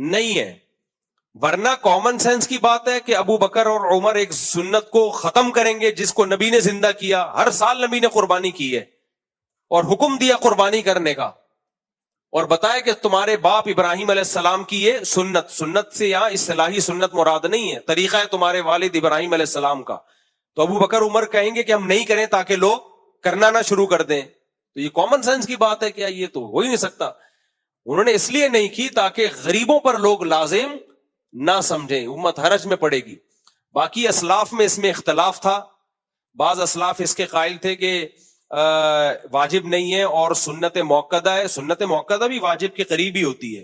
نہیں ہے. ورنہ کامن سینس کی بات ہے کہ ابو بکر اور عمر ایک سنت کو ختم کریں گے جس کو نبی نے زندہ کیا. ہر سال نبی نے قربانی کی ہے اور حکم دیا قربانی کرنے کا, اور بتایا کہ تمہارے باپ ابراہیم علیہ السلام کی یہ سنت سے یہاں اصطلاحی سنت مراد نہیں ہے, طریقہ ہے تمہارے والد ابراہیم علیہ السلام کا. تو ابو بکر عمر کہیں گے کہ ہم نہیں کریں تاکہ لوگ کرنا نہ شروع کر دیں. تو یہ کامن سینس کی بات ہے, کیا یہ تو ہو ہی نہیں سکتا. انہوں نے اس لیے نہیں کی تاکہ غریبوں پر لوگ لازم نہ سمجھیں, امت حرج میں پڑے گی. باقی اسلاف میں اس میں اختلاف تھا. بعض اسلاف اس کے قائل تھے کہ واجب نہیں ہے اور سنت موقدہ ہے. سنت موقدہ بھی واجب کے قریب ہی ہوتی ہے,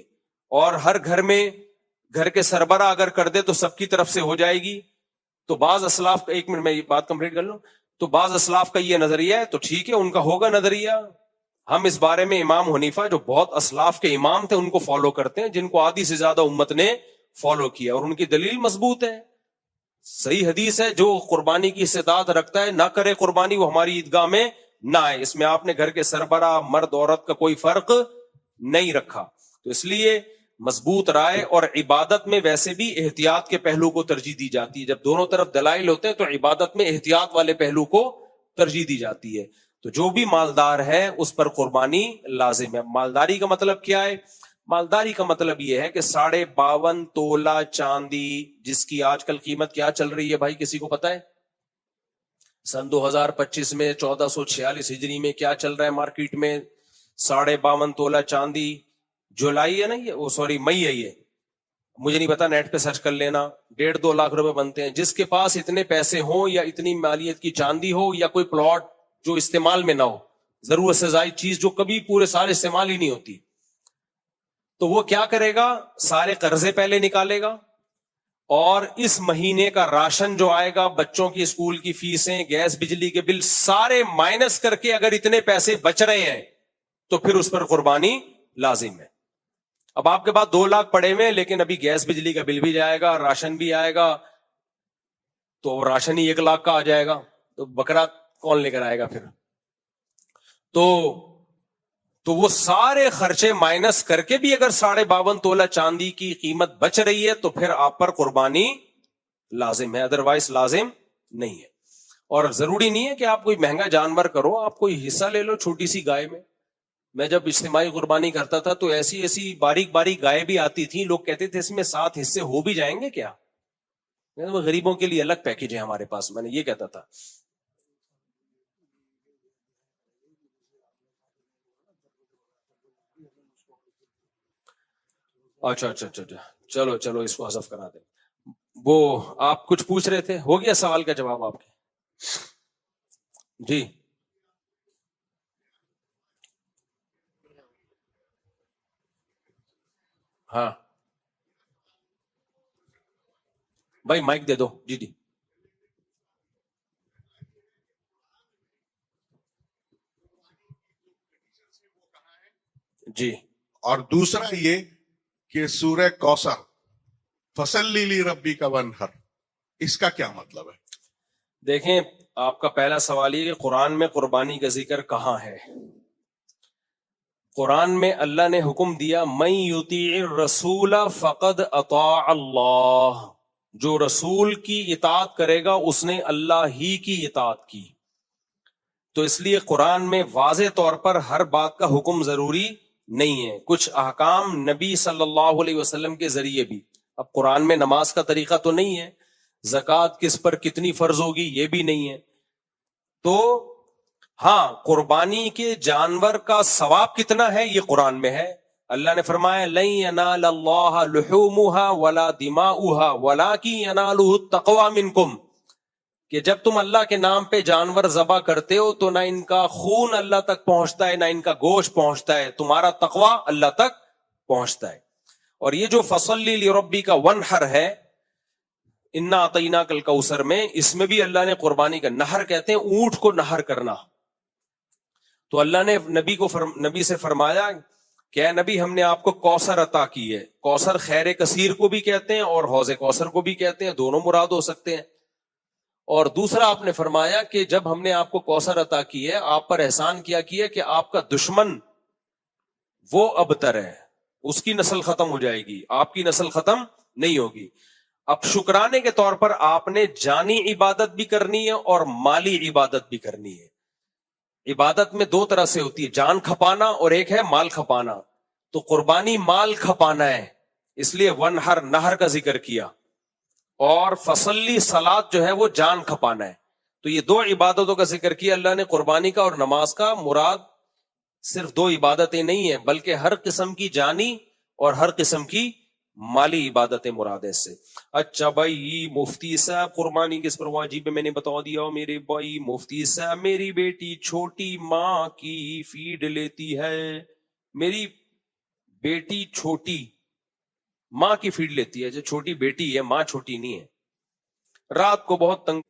اور ہر گھر میں گھر کے سربراہ اگر کر دے تو سب کی طرف سے ہو جائے گی. تو بعض اسلاف کا, ایک منٹ میں یہ بات کمپلیٹ کر لوں, تو بعض اسلاف کا یہ نظریہ ہے, تو ٹھیک ہے ان کا ہوگا نظریہ. ہم اس بارے میں امام حنیفہ جو بہت اسلاف کے امام تھے ان کو فالو کرتے ہیں, جن کو آدھی سے زیادہ امت نے فالو کیا, اور ان کی دلیل مضبوط ہے, صحیح حدیث ہے. جو قربانی کی استطاعت رکھتا ہے نہ کرے قربانی, وہ ہماری عیدگاہ میں نہ آئے. اس میں آپ نے گھر کے سربراہ مرد عورت کا کوئی فرق نہیں رکھا. تو اس لیے مضبوط رائے, اور عبادت میں ویسے بھی احتیاط کے پہلو کو ترجیح دی جاتی ہے. جب دونوں طرف دلائل ہوتے ہیں تو عبادت میں احتیاط والے پہلو کو ترجیح دی جاتی ہے. تو جو بھی مالدار ہے اس پر قربانی لازم ہے. مالداری کا مطلب کیا ہے؟ مالداری کا مطلب یہ ہے کہ 52.5 تولہ چاندی, جس کی آج کل قیمت کیا چل رہی ہے بھائی, کسی کو پتا ہے؟ سن 2025 میں 1446 ہجری میں کیا چل رہا ہے مارکیٹ میں؟ 52.5 تولہ چاندی. جولائی ہے نا یہ, سوری مئی ہے یہ, مجھے نہیں پتا, نیٹ پہ سرچ کر لینا. 1.5-2 لاکھ روپے بنتے ہیں. جس کے پاس اتنے پیسے ہوں یا اتنی مالیت کی چاندی ہو یا کوئی پلاٹ جو استعمال میں نہ ہو, ضرورت سے زائد چیز جو کبھی پورے سال استعمال ہی نہیں ہوتی, تو وہ کیا کرے گا؟ سارے قرضے پہلے نکالے گا, اور اس مہینے کا راشن جو آئے گا, بچوں کی اسکول کی فیسیں, گیس بجلی کے بل, سارے مائنس کر کے اگر اتنے پیسے بچ رہے ہیں تو پھر اس پر قربانی لازم ہے. اب آپ کے پاس 2 لاکھ پڑے ہوئے, لیکن ابھی گیس بجلی کا بل بھی جائے گا, راشن بھی آئے گا, تو راشن ہی 1 لاکھ کا آ جائے گا, تو بکرا کون لے کر آئے گا پھر؟ تو وہ سارے خرچے مائنس کر کے بھی اگر 52.5 تولہ چاندی کی قیمت بچ رہی ہے تو پھر آپ پر قربانی لازم ہے, ادروائز لازم نہیں ہے. اور ضروری نہیں ہے کہ آپ کوئی مہنگا جانور کرو, آپ کوئی حصہ لے لو چھوٹی سی گائے میں. میں جب اجتماعی قربانی کرتا تھا تو ایسی باریک باریک گائے بھی آتی تھی, لوگ کہتے تھے اس میں 7 حصے ہو بھی جائیں گے کیا؟ غریبوں کے لیے الگ پیکیج ہے ہمارے پاس, میں نے یہ کہتا تھا. اچھا, چلو اس کو حذف کرا دیں. وہ آپ کچھ پوچھ رہے تھے, ہو گیا سوال کا جواب آپ کے؟ جی ہاں بھائی مائک دے دو. جی جی. اور دوسرا یہ کہ سورہ کوثر فصلی لی ربی کا ونہر, اس کا کیا مطلب ہے؟ دیکھیں, آپ کا پہلا سوال یہ کہ قرآن میں قربانی کا ذکر کہاں ہے؟ قرآن میں اللہ نے حکم دیا من یطیع الرسول فقد اطاع اللہ, جو رسول کی اطاعت کرے گا اس نے اللہ ہی کی اطاعت کی. تو اس لیے قرآن میں واضح طور پر ہر بات کا حکم ضروری نہیں ہے. کچھ احکام نبی صلی اللہ علیہ وسلم کے ذریعے بھی, اب قرآن میں نماز کا طریقہ تو نہیں ہے, زکوٰۃ کس پر کتنی فرض ہوگی یہ بھی نہیں ہے. تو ہاں, قربانی کے جانور کا ثواب کتنا ہے یہ قرآن میں ہے. اللہ نے فرمایا لن ینال اللہ لحومها ولا دماؤها ولکن ینالہ التقوی منکم, کہ جب تم اللہ کے نام پہ جانور ذبح کرتے ہو تو نہ ان کا خون اللہ تک پہنچتا ہے نہ ان کا گوشت پہنچتا ہے, تمہارا تقوی اللہ تک پہنچتا ہے. اور یہ جو فصلی لربی کا ونحر ہے, انا اعطیناک الکوثر میں, اس میں بھی اللہ نے قربانی کا, نہر کہتے ہیں اونٹ کو نہر کرنا. تو اللہ نے نبی سے فرمایا کہ اے نبی, ہم نے آپ کو کوثر عطا کی ہے. کوثر خیر کثیر کو بھی کہتے ہیں اور حوض کوثر کو بھی کہتے ہیں, دونوں مراد ہو سکتے ہیں. اور دوسرا آپ نے فرمایا کہ جب ہم نے آپ کو کوثر عطا کی ہے, آپ پر احسان کیا کہ آپ کا دشمن وہ ابتر ہے, اس کی نسل ختم ہو جائے گی, آپ کی نسل ختم نہیں ہوگی. اب شکرانے کے طور پر آپ نے جانی عبادت بھی کرنی ہے اور مالی عبادت بھی کرنی ہے. عبادت میں دو طرح سے ہوتی ہے, جان کھپانا اور ایک ہے مال کھپانا. تو قربانی مال کھپانا ہے, اس لیے ونہر نہر کا ذکر کیا, اور فصلی صلات جو ہے وہ جان کھپانا ہے. تو یہ دو عبادتوں کا ذکر کیا اللہ نے, قربانی کا اور نماز کا. مراد صرف دو عبادتیں نہیں ہیں بلکہ ہر قسم کی جانی اور ہر قسم کی مالی عبادتیں مراد ہے اس سے. اچھا بھائی مفتی صاحب قربانی کس پر واجب ہے, میں نے بتا دیا. میرے بھائی مفتی صاحب میری بیٹی چھوٹی ماں کی فیڈ لیتی ہے. میری بیٹی چھوٹی ماں کی فیڈ لیتی ہے, جو چھوٹی بیٹی ہے, ماں چھوٹی نہیں ہے. رات کو بہت تنگ.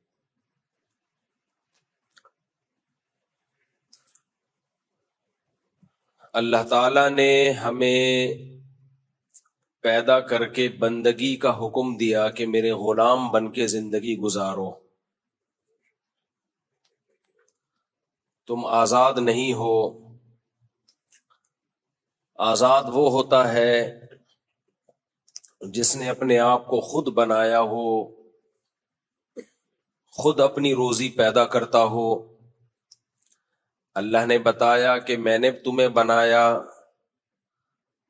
اللہ تعالی نے ہمیں پیدا کر کے بندگی کا حکم دیا کہ میرے غلام بن کے زندگی گزارو. تم آزاد نہیں ہو. آزاد وہ ہوتا ہے جس نے اپنے آپ کو خود بنایا ہو, خود اپنی روزی پیدا کرتا ہو. اللہ نے بتایا کہ میں نے تمہیں بنایا,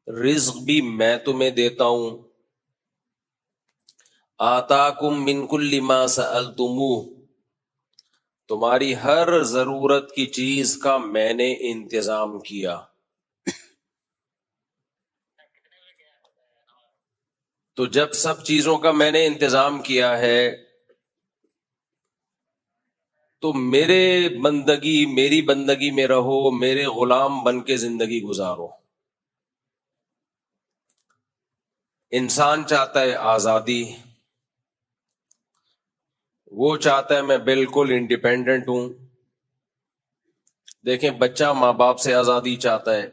رزق بھی میں تمہیں دیتا ہوں. آتاکم من کل ما سألتموہ, تمہاری ہر ضرورت کی چیز کا میں نے انتظام کیا. تو جب سب چیزوں کا میں نے انتظام کیا ہے تو میری بندگی میں رہو, میرے غلام بن کے زندگی گزارو. انسان چاہتا ہے آزادی, وہ چاہتا ہے میں بالکل انڈیپینڈنٹ ہوں. دیکھیں بچہ ماں باپ سے آزادی چاہتا ہے,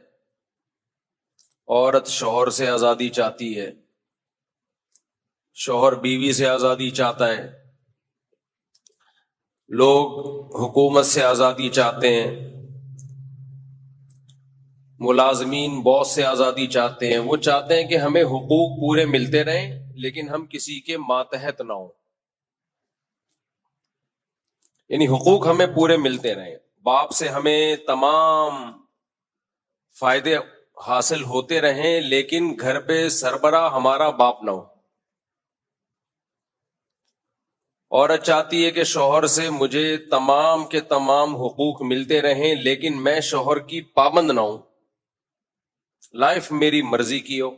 عورت شوہر سے آزادی چاہتی ہے, شوہر بیوی سے آزادی چاہتا ہے, لوگ حکومت سے آزادی چاہتے ہیں, ملازمین باس سے آزادی چاہتے ہیں. وہ چاہتے ہیں کہ ہمیں حقوق پورے ملتے رہیں لیکن ہم کسی کے ماتحت نہ ہوں, یعنی حقوق ہمیں پورے ملتے رہیں. باپ سے ہمیں تمام فائدے حاصل ہوتے رہیں لیکن گھر پہ سربراہ ہمارا باپ نہ ہو. عورت چاہتی ہے کہ شوہر سے مجھے تمام کے تمام حقوق ملتے رہیں لیکن میں شوہر کی پابند نہ ہوں, لائف میری مرضی کی ہو.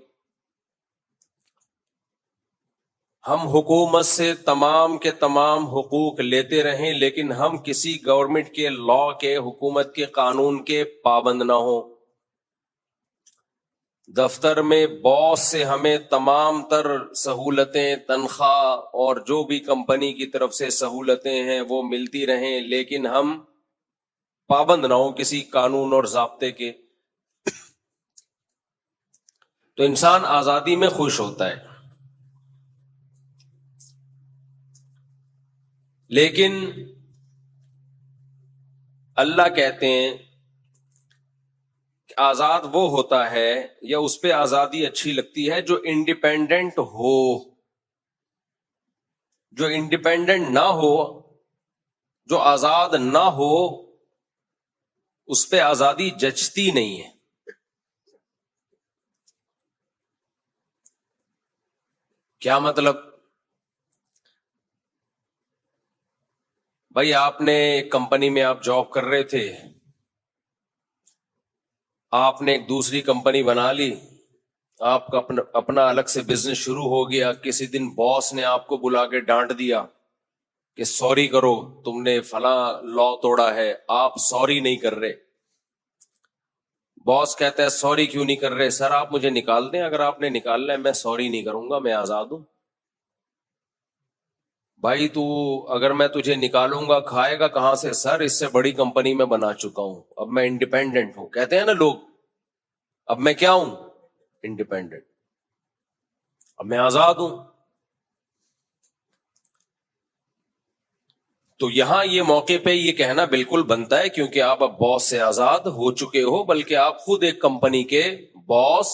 ہم حکومت سے تمام کے تمام حقوق لیتے رہیں لیکن ہم کسی گورنمنٹ کے لا کے, حکومت کے قانون کے پابند نہ ہوں. دفتر میں باس سے ہمیں تمام تر سہولتیں, تنخواہ اور جو بھی کمپنی کی طرف سے سہولتیں ہیں وہ ملتی رہیں لیکن ہم پابند نہ ہوں کسی قانون اور ضابطے کے. تو انسان آزادی میں خوش ہوتا ہے. لیکن اللہ کہتے ہیں آزاد وہ ہوتا ہے, یا اس پہ آزادی اچھی لگتی ہے جو انڈیپینڈنٹ ہو. جو انڈیپینڈنٹ نہ ہو, جو آزاد نہ ہو, اس پہ آزادی جچتی نہیں ہے. کیا مطلب؟ بھائی آپ نے ایک کمپنی میں آپ جاب کر رہے تھے, آپ نے ایک دوسری کمپنی بنا لی, آپ کا اپنا الگ سے بزنس شروع ہو گیا. کسی دن باس نے آپ کو بلا کے ڈانٹ دیا کہ سوری کرو, تم نے فلاں لا توڑا ہے. آپ سوری نہیں کر رہے. باس کہتا ہے سوری کیوں نہیں کر رہے؟ سر آپ مجھے نکال دیں, اگر آپ نے نکالنا ہے میں سوری نہیں کروں گا, میں آزاد ہوں. بھائی تو اگر میں تجھے نکالوں گا کھائے گا کہاں سے؟ سر اس سے بڑی کمپنی میں بنا چکا ہوں, اب میں انڈیپینڈنٹ ہوں. کہتے ہیں نا لوگ, اب میں کیا ہوں؟ انڈیپینڈنٹ, اب میں آزاد ہوں. تو یہاں یہ موقع پہ یہ کہنا بالکل بنتا ہے کیونکہ آپ اب باس سے آزاد ہو چکے ہو, بلکہ آپ خود ایک کمپنی کے باس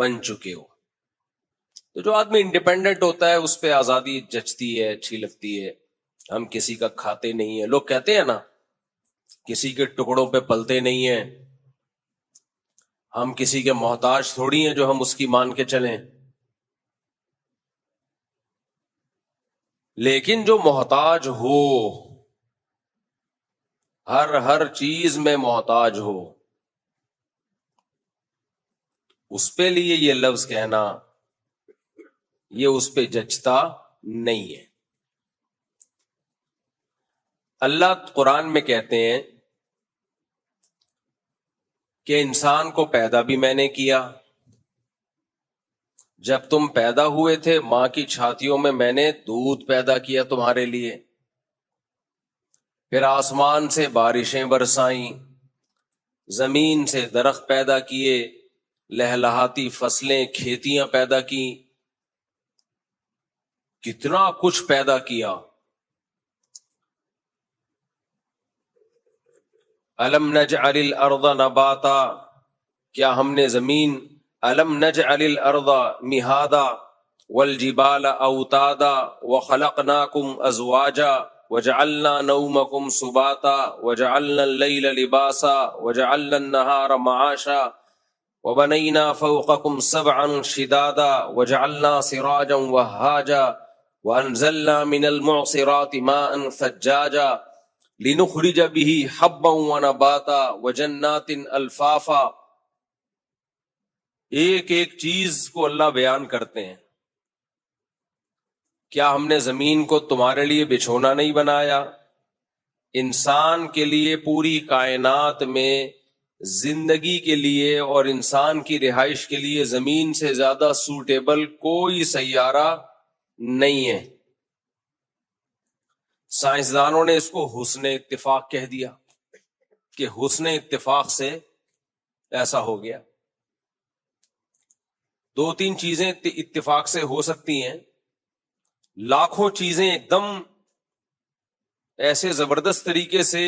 بن چکے ہو. تو جو آدمی انڈیپینڈنٹ ہوتا ہے اس پہ آزادی جچتی ہے, اچھی لگتی ہے. ہم کسی کا کھاتے نہیں ہیں. لوگ کہتے ہیں نا کسی کے ٹکڑوں پہ پلتے نہیں ہیں, ہم کسی کے محتاج تھوڑی ہیں جو ہم اس کی مان کے چلیں. لیکن جو محتاج ہو, ہر چیز میں محتاج ہو, اس پہ لیے یہ لفظ کہنا یہ اس پہ جچتا نہیں ہے. اللہ قرآن میں کہتے ہیں کہ انسان کو پیدا بھی میں نے کیا. جب تم پیدا ہوئے تھے ماں کی چھاتیوں میں نے دودھ پیدا کیا تمہارے لیے. پھر آسمان سے بارشیں برسائیں, زمین سے درخت پیدا کیے, لہلہاتی فصلیں کھیتیاں پیدا کی, کتنا کچھ پیدا کیا. الم نجعل الارض نباتا, کیا ہم نے زمین, الم نجعل الارض مہادا والجبال اوتادا وخلقناکم ازواجا وجعلنا نومکم سباتا وجعلنا اللیل لباسا وجعلنا النہار معاشا وبنینا فوقکم سبعا شدادا وجعلنا سراجا وہاجا وانزلنا من المعصرات ماء ثجاجا لنخرج به حبا ونباتا وجنات الفافا. ایک ایک چیز کو اللہ بیان کرتے ہیں. کیا ہم نے زمین کو تمہارے لیے بچھونا نہیں بنایا؟ انسان کے لیے پوری کائنات میں زندگی کے لیے اور انسان کی رہائش کے لیے زمین سے زیادہ سوٹیبل کوئی سیارہ نہیں ہے. سائنسدانوں نے اس کو حسن اتفاق کہہ دیا کہ حسن اتفاق سے ایسا ہو گیا. دو تین چیزیں اتفاق سے ہو سکتی ہیں, لاکھوں چیزیں ایک دم ایسے زبردست طریقے سے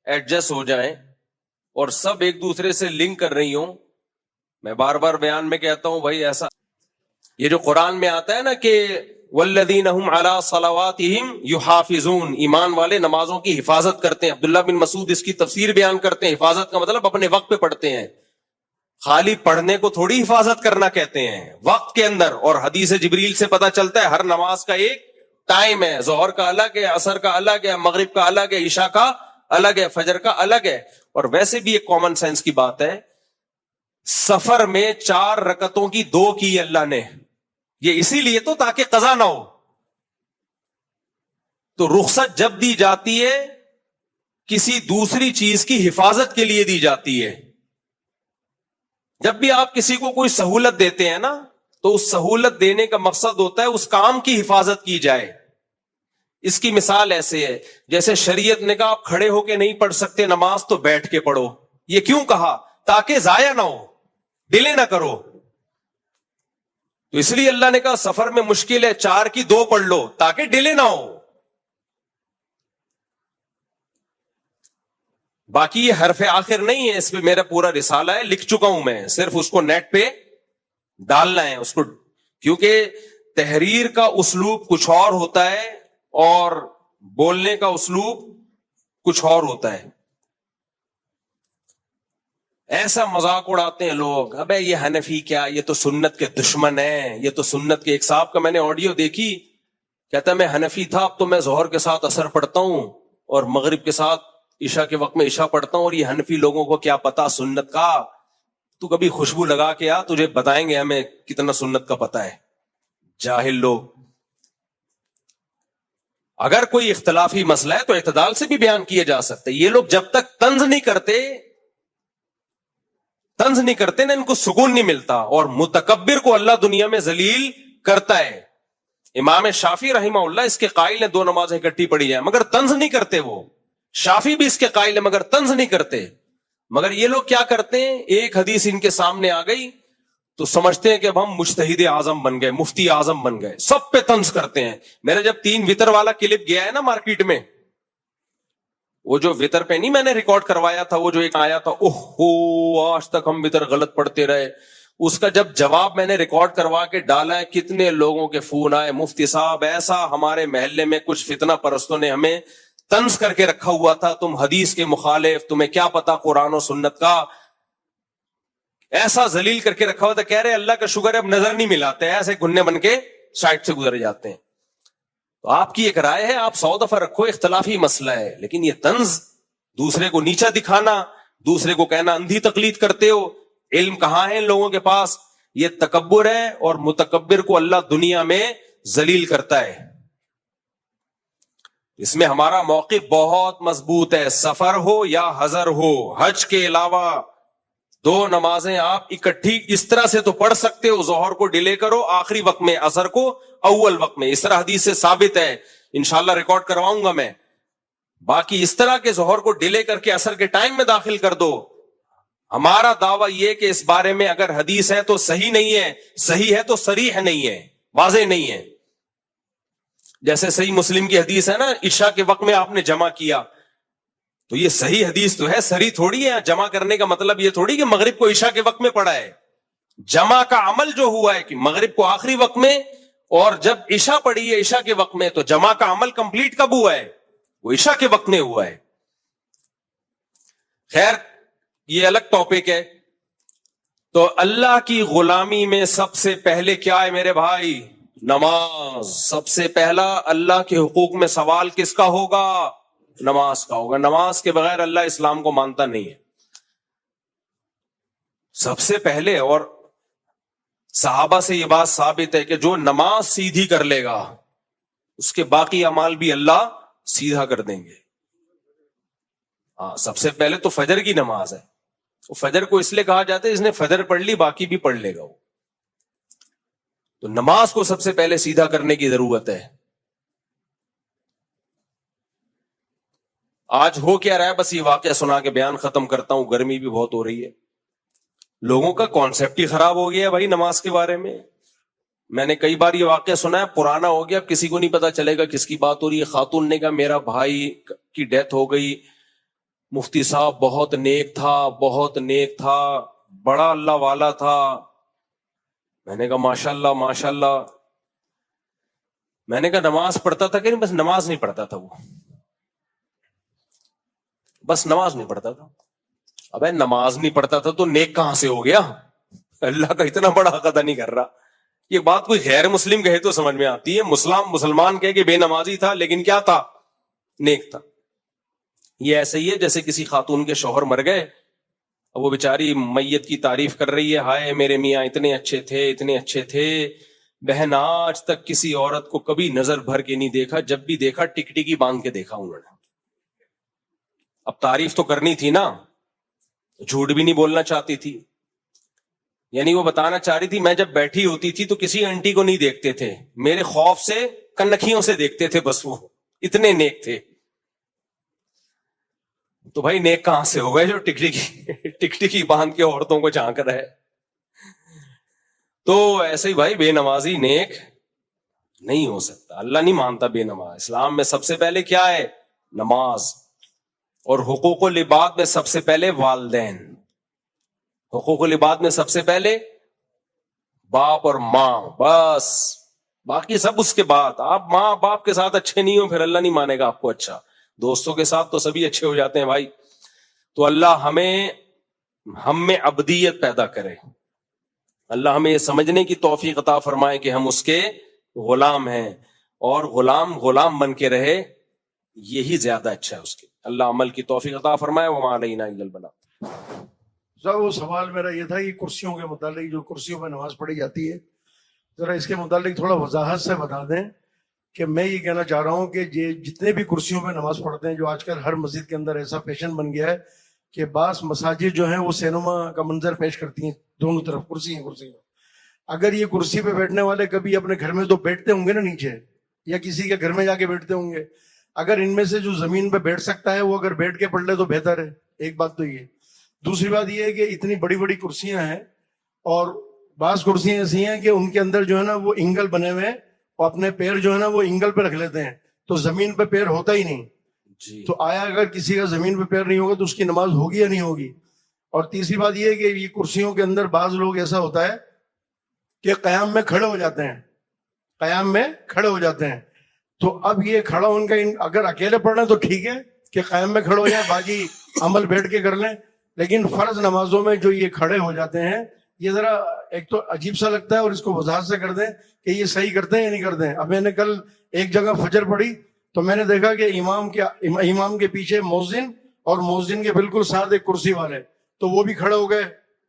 ایڈجسٹ ہو جائیں اور سب ایک دوسرے سے لنک کر رہی ہوں. میں بار بار بیان میں کہتا ہوں بھائی ایسا, یہ جو قرآن میں آتا ہے نا کہ والذین هم علی صلواتہم یحافظون, ایمان والے نمازوں کی حفاظت کرتے ہیں. عبداللہ بن مسعود اس کی تفسیر بیان کرتے ہیں, حفاظت کا مطلب اپنے وقت پہ پڑھتے ہیں. خالی پڑھنے کو تھوڑی حفاظت کرنا کہتے ہیں, وقت کے اندر. اور حدیث جبریل سے پتہ چلتا ہے ہر نماز کا ایک ٹائم ہے. ظہر کا الگ ہے, عصر کا الگ ہے, مغرب کا الگ ہے, عشاء کا الگ ہے, فجر کا الگ ہے. اور ویسے بھی ایک کامن سینس کی بات ہے, سفر میں 4 رکعتوں کی 2 کی اللہ نے, یہ اسی لیے تو تاکہ قضا نہ ہو. تو رخصت جب دی جاتی ہے کسی دوسری چیز کی حفاظت کے لیے دی جاتی ہے. جب بھی آپ کسی کو کوئی سہولت دیتے ہیں نا تو اس سہولت دینے کا مقصد ہوتا ہے اس کام کی حفاظت کی جائے. اس کی مثال ایسے ہے جیسے شریعت نے کہا آپ کھڑے ہو کے نہیں پڑھ سکتے نماز تو بیٹھ کے پڑھو. یہ کیوں کہا؟ تاکہ ضائع نہ ہو, ڈیلے نہ کرو. تو اس لیے اللہ نے کہا سفر میں مشکل ہے 4 کی 2 پڑھ لو تاکہ ڈیلے نہ ہو. باقی یہ حرف آخر نہیں ہے, اس پہ میرا پورا رسالہ ہے, لکھ چکا ہوں میں, صرف اس کو نیٹ پہ ڈالنا ہے اس کو. کیونکہ تحریر کا اسلوب کچھ اور ہوتا ہے اور بولنے کا اسلوب کچھ اور ہوتا ہے. ایسا مذاق اڑاتے ہیں لوگ, ابے یہ حنفی کیا, یہ تو سنت کے دشمن ہیں, یہ تو سنت کے. ایک صاحب کا میں نے آڈیو دیکھی, کہتا میں حنفی تھا, اب تو میں ظہر کے ساتھ عصر پڑھتا ہوں اور مغرب کے ساتھ عشاء کے وقت میں عشاء پڑھتا ہوں, اور یہ حنفی لوگوں کو کیا پتا سنت کا. تو کبھی خوشبو لگا کے آ, تجھے بتائیں گے ہمیں کتنا سنت کا پتا ہے. جاہل لوگ. اگر کوئی اختلافی مسئلہ ہے تو اعتدال سے بھی بیان کیا جا سکتا ہے. یہ لوگ جب تک طنز نہیں کرتے نا ان کو سکون نہیں ملتا. اور متکبر کو اللہ دنیا میں ذلیل کرتا ہے. امام شافعی رحمہ اللہ اس کے قائل ہیں 2 نمازیں اکٹھی پڑھی جائیں مگر طنز نہیں کرتے. وہ شافعی بھی اس کے قائل ہیں مگر طنز نہیں کرتے. مگر یہ لوگ کیا کرتے ہیں, ایک حدیث ان کے سامنے آ گئی تو سمجھتے ہیں کہ اب ہم مجتہد اعظم بن گئے, مفتی اعظم بن گئے, سب پہ طنز کرتے ہیں. میرا جب 3 وتر والا کلپ گیا ہے نا مارکیٹ میں, وہ جو وتر پہ نہیں میں نے ریکارڈ کروایا تھا, وہ جو ایک آیا تھا اوہ آج تک ہم وتر غلط پڑھتے رہے, اس کا جب جواب میں نے ریکارڈ کروا کے ڈالا ہے، کتنے لوگوں کے فون آئے، مفتی صاحب ایسا ہمارے محلے میں کچھ فتنہ پرستوں نے ہمیں طنز کر کے رکھا ہوا تھا، تم حدیث کے مخالف، تمہیں کیا پتا قرآن و سنت کا، ایسا ذلیل کر کے رکھا ہوا تھا. کہہ رہے اللہ کا شکر ہے اب نظر نہیں ملاتے، ایسے گھننے بن کے سائڈ سے گزر جاتے ہیں. تو آپ کی ایک رائے ہے، آپ 100 دفعہ رکھو، اختلافی مسئلہ ہے، لیکن یہ طنز، دوسرے کو نیچا دکھانا، دوسرے کو کہنا اندھی تقلید کرتے ہو، علم کہاں ہے ان لوگوں کے پاس، یہ تکبر ہے. اور متکبر کو اللہ دنیا میں ذلیل کرتا ہے. اس میں ہمارا موقف بہت مضبوط ہے، سفر ہو یا حضر ہو، حج کے علاوہ 2 نمازیں آپ اکٹھی اس طرح سے تو پڑھ سکتے ہو، ظہر کو ڈیلے کرو آخری وقت میں، عصر کو اول وقت میں، اس طرح حدیث سے ثابت ہے، انشاءاللہ ریکارڈ کرواؤں گا میں. باقی اس طرح کے ظہر کو ڈیلے کر کے عصر کے ٹائم میں داخل کر دو. ہمارا دعویٰ یہ کہ اس بارے میں اگر حدیث ہے تو صحیح نہیں ہے، صحیح ہے تو صریح نہیں ہے، واضح نہیں ہے. جیسے صحیح مسلم کی حدیث ہے نا، عشاء کے وقت میں آپ نے جمع کیا، تو یہ صحیح حدیث تو ہے، صریح تھوڑی ہے. جمع کرنے کا مطلب یہ تھوڑی کہ مغرب کو عشاء کے وقت میں پڑھا ہے. جمع کا عمل جو ہوا ہے کہ مغرب کو آخری وقت میں، اور جب عشاء پڑھی ہے عشاء کے وقت میں، تو جمع کا عمل کمپلیٹ کب ہوا ہے؟ وہ عشاء کے وقت میں ہوا ہے. خیر یہ الگ ٹاپک ہے. تو اللہ کی غلامی میں سب سے پہلے کیا ہے میرے بھائی؟ نماز. سب سے پہلا اللہ کے حقوق میں سوال کس کا ہوگا؟ نماز کا ہوگا. نماز کے بغیر اللہ اسلام کو مانتا نہیں ہے سب سے پہلے. اور صحابہ سے یہ بات ثابت ہے کہ جو نماز سیدھی کر لے گا اس کے باقی اعمال بھی اللہ سیدھا کر دیں گے. ہاں سب سے پہلے تو فجر کی نماز ہے. فجر کو اس لیے کہا جاتا ہے اس نے فجر پڑھ لی باقی بھی پڑھ لے گا وہ. تو نماز کو سب سے پہلے سیدھا کرنے کی ضرورت ہے. آج ہو کیا رہا ہے، بس یہ واقعہ سنا کے بیان ختم کرتا ہوں. گرمی بھی بہت ہو رہی ہے، لوگوں کا کانسیپٹ ہی خراب ہو گیا ہے بھائی نماز کے بارے میں. میں نے کئی بار یہ واقعہ سنا ہے، پرانا ہو گیا، اب کسی کو نہیں پتا چلے گا کس کی بات ہو رہی ہے. خاتون نے کہا میرا بھائی کی ڈیتھ ہو گئی، مفتی صاحب بہت نیک تھا، بہت نیک تھا، بڑا اللہ والا تھا. میں نے کہا ماشاء اللہ ماشاء اللہ. میں نے کہا نماز پڑھتا تھا کہ نہیں؟ بس نماز نہیں پڑھتا تھا وہ، بس نماز نہیں پڑھتا تھا. ابے نماز نہیں پڑھتا تھا تو نیک کہاں سے ہو گیا؟ اللہ کا اتنا بڑا حق ادا نہیں کر رہا. یہ بات کوئی غیر مسلم کہے تو سمجھ میں آتی ہے، مسلمان کہے کہ بے نمازی تھا لیکن کیا تھا؟ نیک تھا. یہ ایسے ہی ہے جیسے کسی خاتون کے شوہر مر گئے، اب وہ بیچاری میت کی تعریف کر رہی ہے، ہائے میرے میاں اتنے اچھے تھے اتنے اچھے تھے. بہن آج تک کسی عورت کو کبھی نظر بھر کے نہیں دیکھا، جب بھی دیکھا ٹکٹکی باندھ کے دیکھا انہوں نے. اب تعریف تو کرنی تھی نا، جھوٹ بھی نہیں بولنا چاہتی تھی. یعنی وہ بتانا چاہ رہی تھی میں جب بیٹھی ہوتی تھی تو کسی آنٹی کو نہیں دیکھتے تھے، میرے خوف سے کنکھیوں سے دیکھتے تھے، بس وہ اتنے نیک تھے. تو بھائی نیک کہاں سے ہو گئے جو ٹکٹکی باندھ کے عورتوں کو جھانک رہے؟ تو ایسے ہی بھائی بے نمازی نیک نہیں ہو سکتا، اللہ نہیں مانتا بے نماز. اسلام میں سب سے پہلے کیا ہے؟ نماز. اور حقوق العباد میں سب سے پہلے والدین. حقوق العباد میں سب سے پہلے باپ اور ماں، بس باقی سب اس کے بعد. آپ ماں باپ کے ساتھ اچھے نہیں ہو پھر اللہ نہیں مانے گا آپ کو اچھا. دوستوں کے ساتھ تو سبھی اچھے ہو جاتے ہیں بھائی. تو اللہ ہم میں عبدیت پیدا کرے، اللہ ہمیں یہ سمجھنے کی توفیق عطا فرمائے کہ ہم اس کے غلام ہیں، اور غلام بن کے رہے، یہی زیادہ اچھا ہے اس کے. اللہ عمل کی توفیق عطا فرمائے. وما علینا الا البلاغ. سر وہ سوال میرا یہ تھا کہ کرسیوں کے متعلق، جو کرسیوں پہ نماز پڑھی جاتی ہے، ذرا اس کے متعلق تھوڑا وضاحت سے بتا دیں. کہ میں یہ کہنا چاہ رہا ہوں کہ جتنے بھی کرسیوں پہ نماز پڑھتے ہیں، جو آج کل ہر مسجد کے اندر ایسا فیشن بن گیا ہے کہ بعض مساجد جو ہیں وہ سینما کا منظر پیش کرتی ہیں، دونوں طرف کرسی ہیں. اگر یہ کرسی پہ بیٹھنے والے کبھی اپنے گھر میں تو بیٹھتے ہوں گے نا نیچے، یا کسی کے گھر میں جا کے بیٹھتے ہوں گے، اگر ان میں سے جو زمین پہ بیٹھ سکتا ہے وہ اگر بیٹھ کے پڑھ لے تو بہتر ہے. ایک بات تو یہ. دوسری بات یہ ہے کہ اتنی بڑی بڑی کرسیاں ہیں، اور بعض کرسیاں ایسی ہیں کہ ان کے اندر جو ہے نا وہ اینگل بنے ہوئے ہیں، اور اپنے پیر جو ہے نا وہ اینگل پہ رکھ لیتے ہیں، تو زمین پہ پیر ہوتا ہی نہیں. جی. تو آیا اگر کسی کا زمین پہ پیر نہیں ہوگا تو اس کی نماز ہوگی یا نہیں ہوگی؟ اور تیسری بات یہ ہے کہ یہ کرسیوں کے اندر بعض لوگ ایسا ہوتا ہے کہ قیام میں کھڑے ہو جاتے ہیں، قیام میں کھڑے ہو جاتے ہیں. تو اب یہ کھڑا ان کا اگر اکیلے پڑھ رہے ہیں تو ٹھیک ہے کہ قیام میں کھڑے ہو جائیں، باقی عمل بیٹھ کے کر لیں. لیکن فرض نمازوں میں جو یہ کھڑے ہو جاتے ہیں، یہ ذرا ایک تو عجیب سا لگتا ہے، اور اس کو وضاحت سے کر دیں کہ یہ صحیح کرتے ہیں یا نہیں کرتے ہیں. اب میں نے کل ایک جگہ فجر پڑھی تو میں نے دیکھا کہ امام کے پیچھے مؤذن اور مؤذن کے بالکل ساتھ ایک کرسی والے، تو وہ بھی کھڑے ہو گئے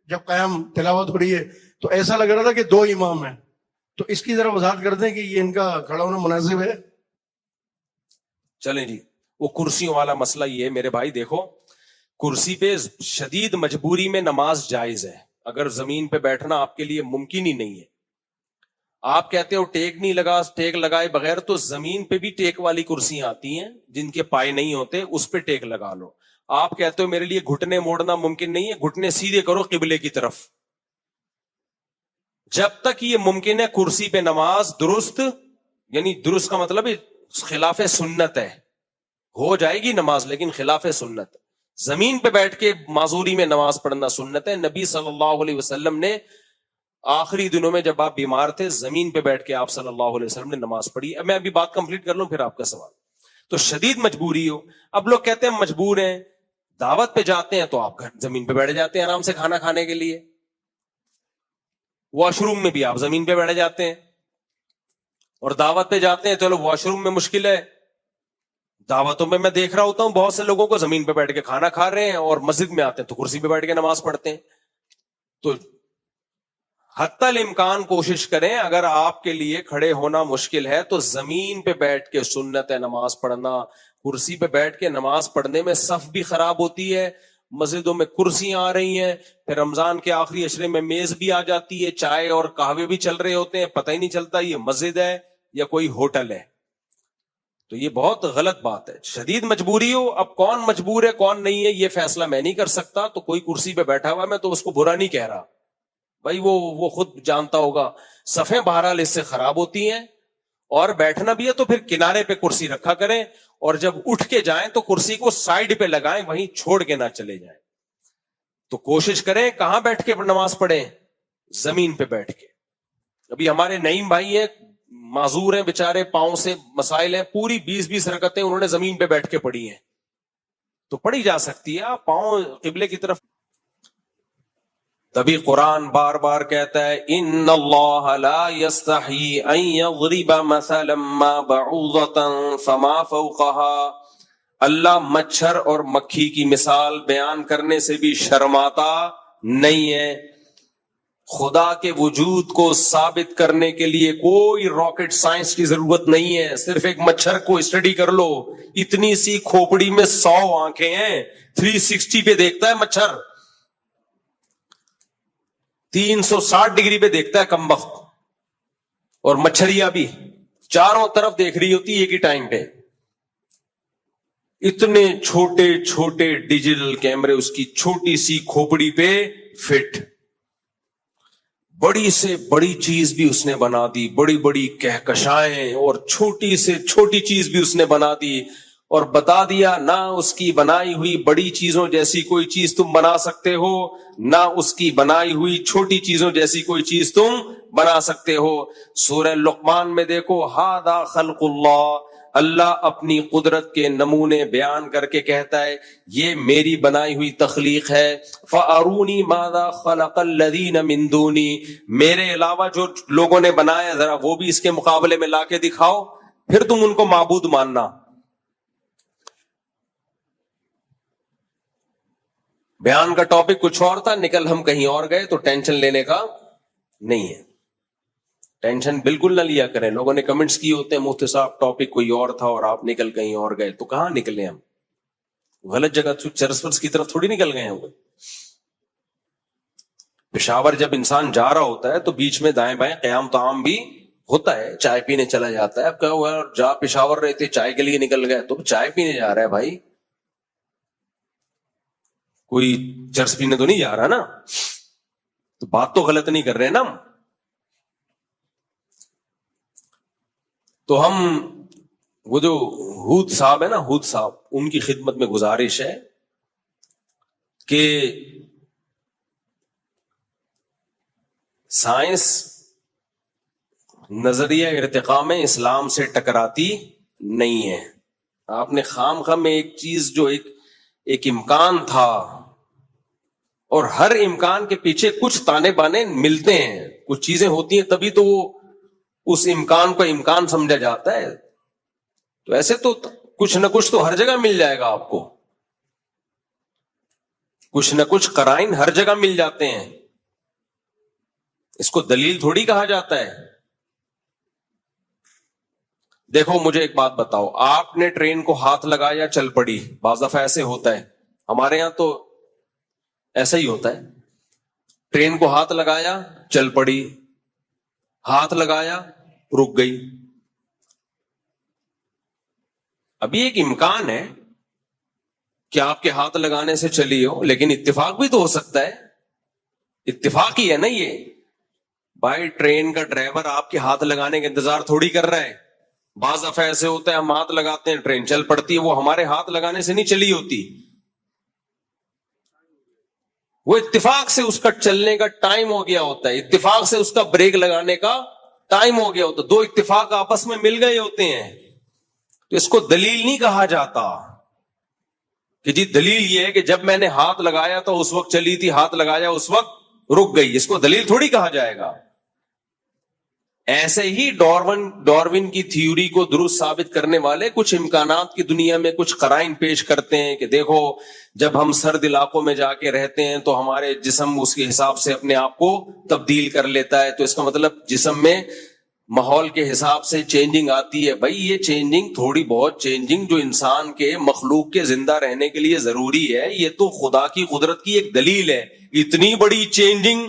جب قیام تلاوت ہو رہی ہے. تو ایسا لگ رہا تھا کہ دو امام ہیں. تو اس کی ذرا وضاحت کر دیں کہ یہ ان کا کھڑا ہونا مناسب ہے. چلیں جی، وہ کرسیوں والا مسئلہ یہ ہے میرے بھائی. دیکھو، کرسی پہ شدید مجبوری میں نماز جائز ہے. اگر زمین پہ بیٹھنا آپ کے لیے ممکن ہی نہیں ہے، آپ کہتے ہو ٹیک نہیں لگا، ٹیک لگائے بغیر، تو زمین پہ بھی ٹیک والی کرسیاں آتی ہیں جن کے پائے نہیں ہوتے، اس پہ ٹیک لگا لو. آپ کہتے ہو میرے لیے گھٹنے موڑنا ممکن نہیں ہے، گھٹنے سیدھے کرو قبلے کی طرف. جب تک یہ ممکن ہے کرسی پہ نماز درست، یعنی درست کا مطلب خلاف سنت ہے، ہو جائے گی نماز لیکن خلاف سنت. زمین پہ بیٹھ کے معذوری میں نماز پڑھنا سنت ہے. نبی صلی اللہ علیہ وسلم نے آخری دنوں میں جب آپ بیمار تھے، زمین پہ بیٹھ کے آپ صلی اللہ علیہ وسلم نے نماز پڑھی. اب میں ابھی بات کمپلیٹ کر لوں پھر آپ کا سوال. تو شدید مجبوری ہو، اب لوگ کہتے ہیں مجبور ہیں، دعوت پہ جاتے ہیں تو آپ زمین پہ بیٹھ جاتے ہیں آرام سے کھانا کھانے کے لیے. واش روم میں بھی آپ زمین پہ بیٹھ جاتے ہیں، اور دعوت پہ جاتے ہیں چلو واش روم میں مشکل ہے. دعوتوں میں میں دیکھ رہا ہوتا ہوں بہت سے لوگوں کو زمین پہ بیٹھ کے کھانا کھا رہے ہیں، اور مسجد میں آتے ہیں تو کرسی پہ بیٹھ کے نماز پڑھتے ہیں. تو حتی الامکان کوشش کریں، اگر آپ کے لیے کھڑے ہونا مشکل ہے تو زمین پہ بیٹھ کے سنت ہے نماز پڑھنا. کرسی پہ بیٹھ کے نماز پڑھنے میں صف بھی خراب ہوتی ہے، مسجدوں میں کرسیاں آ رہی ہیں، پھر رمضان کے آخری عشرے میں میز بھی آ جاتی ہے، چائے اور قہوے بھی چل رہے ہوتے ہیں، پتہ ہی نہیں چلتا یہ مسجد ہے یا کوئی ہوٹل ہے. تو یہ بہت غلط بات ہے. شدید مجبوری ہو، اب کون مجبور ہے کون نہیں ہے یہ فیصلہ میں نہیں کر سکتا. تو کوئی کرسی پہ بیٹھا ہوا میں تو اس کو برا نہیں کہہ رہا بھائی، وہ خود جانتا ہوگا. صفیں بہرحال اس سے خراب ہوتی ہیں، اور بیٹھنا بھی ہے تو پھر کنارے پہ کرسی رکھا کریں، اور جب اٹھ کے جائیں تو کرسی کو سائڈ پہ لگائیں، وہیں چھوڑ کے نہ چلے جائیں. تو کوشش کریں کہاں بیٹھ کے نماز پڑھیں؟ زمین پہ بیٹھ کے. ابھی ہمارے نعیم بھائی ہیں، معذور ہیں بےچارے، پاؤں سے مسائل ہیں، پوری 20 رکعتیں انہوں نے زمین پہ بیٹھ کے پڑھی ہیں. تو پڑھی جا سکتی ہے، آپ پاؤں قبلے کی طرف. تبھی قرآن بار بار کہتا ہے ان اللہ لا یستحی ان یضرب مثلا ما بعوضۃ فما فوقها. اللہ مچھر اور مکھی کی مثال بیان کرنے سے بھی شرماتا نہیں ہے. خدا کے وجود کو ثابت کرنے کے لیے کوئی راکٹ سائنس کی ضرورت نہیں ہے. صرف ایک مچھر کو اسٹڈی کر لو، اتنی سی کھوپڑی میں 100 آنکھیں ہیں، 360 پہ دیکھتا ہے مچھر، 360 ڈگری پہ دیکھتا ہے کمبخت. اور مچھریاں بھی چاروں طرف دیکھ رہی ہوتی ایک ہی ٹائم پہ. اتنے چھوٹے چھوٹے ڈیجیٹل کیمرے اس کی چھوٹی سی کھوپڑی پہ فٹ. بڑی سے بڑی چیز بھی اس نے بنا دی، بڑی بڑی کہکشائیں، اور چھوٹی سے چھوٹی چیز بھی اس نے بنا دی، اور بتا دیا نہ اس کی بنائی ہوئی بڑی چیزوں جیسی کوئی چیز تم بنا سکتے ہو، نہ اس کی بنائی ہوئی چھوٹی چیزوں جیسی کوئی چیز تم بنا سکتے ہو. سورہ لقمان میں دیکھو، ھذا خلق اللہ، اللہ اپنی قدرت کے نمونے بیان کر کے کہتا ہے یہ میری بنائی ہوئی تخلیق ہے. فَأَرُونِي مَاذَا خَلَقَ الَّذِينَ مِن دُونِي، میرے علاوہ جو لوگوں نے بنایا ذرا وہ بھی اس کے مقابلے میں لا کے دکھاؤ، پھر تم ان کو معبود ماننا. بیان کا ٹاپک کچھ اور تھا، نکل ہم کہیں اور گئے، تو ٹینشن لینے کا نہیں ہے. ٹینشن بالکل نہ لیا کریں. لوگوں نے کمنٹس کیے ہوتے ہیں مفتی صاحب ٹاپک کوئی اور تھا اور آپ نکل کہیں اور گئے. تو کہاں نکلے ہم؟ غلط جگہ چرس ورس کی طرف تھوڑی نکل گئے ہیں. پشاور جب انسان جا رہا ہوتا ہے تو بیچ میں دائیں بائیں قیام طعام بھی ہوتا ہے، چائے پینے چلا جاتا ہے. اب کیا ہوا، جا پشاور رہتے چائے کے لیے نکل گئے تو چائے پینے جا رہا ہے بھائی، کوئی چرس پینے تو نہیں جا رہا نا. تو بات تو غلط نہیں کر رہے نا ہم. تو ہم وہ جو ہود صاحب ہے نا، ہود صاحب، ان کی خدمت میں گزارش ہے کہ سائنس نظریہ ارتقاء میں اسلام سے ٹکراتی نہیں ہے. آپ نے خام خام میں ایک چیز جو ایک امکان تھا، اور ہر امکان کے پیچھے کچھ تانے بانے ملتے ہیں، کچھ چیزیں ہوتی ہیں تبھی تو وہ اس امکان کو امکان سمجھا جاتا ہے. تو ایسے تو کچھ نہ کچھ تو ہر جگہ مل جائے گا آپ کو، کچھ نہ کچھ قرائن ہر جگہ مل جاتے ہیں. اس کو دلیل تھوڑی کہا جاتا ہے. دیکھو مجھے ایک بات بتاؤ، آپ نے ٹرین کو ہاتھ لگایا چل پڑی، بعض دفعہ ایسے ہوتا ہے، ہمارے یہاں تو ایسا ہی ہوتا ہے. ٹرین کو ہاتھ لگایا چل پڑی، ہاتھ لگایا رک گئی. ابھی ایک امکان ہے کہ آپ کے ہاتھ لگانے سے چلی ہو، لیکن اتفاق بھی تو ہو سکتا ہے. اتفاق ہی ہے نا یہ. بھائی ٹرین کا ڈرائیور آپ کے ہاتھ لگانے کا انتظار تھوڑی کر رہا ہے. بعض دفعہ ایسے ہوتا ہے ہم ہاتھ لگاتے ہیں ٹرین چل پڑتی ہے، وہ ہمارے ہاتھ لگانے سے نہیں چلی ہوتی، وہ اتفاق سے اس کا چلنے کا ٹائم ہو گیا ہوتا ہے، اتفاق سے اس کا بریک لگانے کا ٹائم ہو گیا ہوتا ہے. دو اتفاق آپس میں مل گئے ہوتے ہیں. تو اس کو دلیل نہیں کہا جاتا کہ جی دلیل یہ ہے کہ جب میں نے ہاتھ لگایا تو اس وقت چلی تھی، ہاتھ لگایا اس وقت رک گئی. اس کو دلیل تھوڑی کہا جائے گا. ایسے ہی ڈاروین کی تھیوری کو درست ثابت کرنے والے کچھ امکانات کی دنیا میں کچھ قرائن پیش کرتے ہیں کہ دیکھو جب ہم سرد علاقوں میں جا کے رہتے ہیں تو ہمارے جسم اس کے حساب سے اپنے آپ کو تبدیل کر لیتا ہے، تو اس کا مطلب جسم میں ماحول کے حساب سے چینجنگ آتی ہے. بھائی یہ چینجنگ تھوڑی بہت چینجنگ جو انسان کے مخلوق کے زندہ رہنے کے لیے ضروری ہے، یہ تو خدا کی قدرت کی ایک دلیل ہے. اتنی بڑی چینجنگ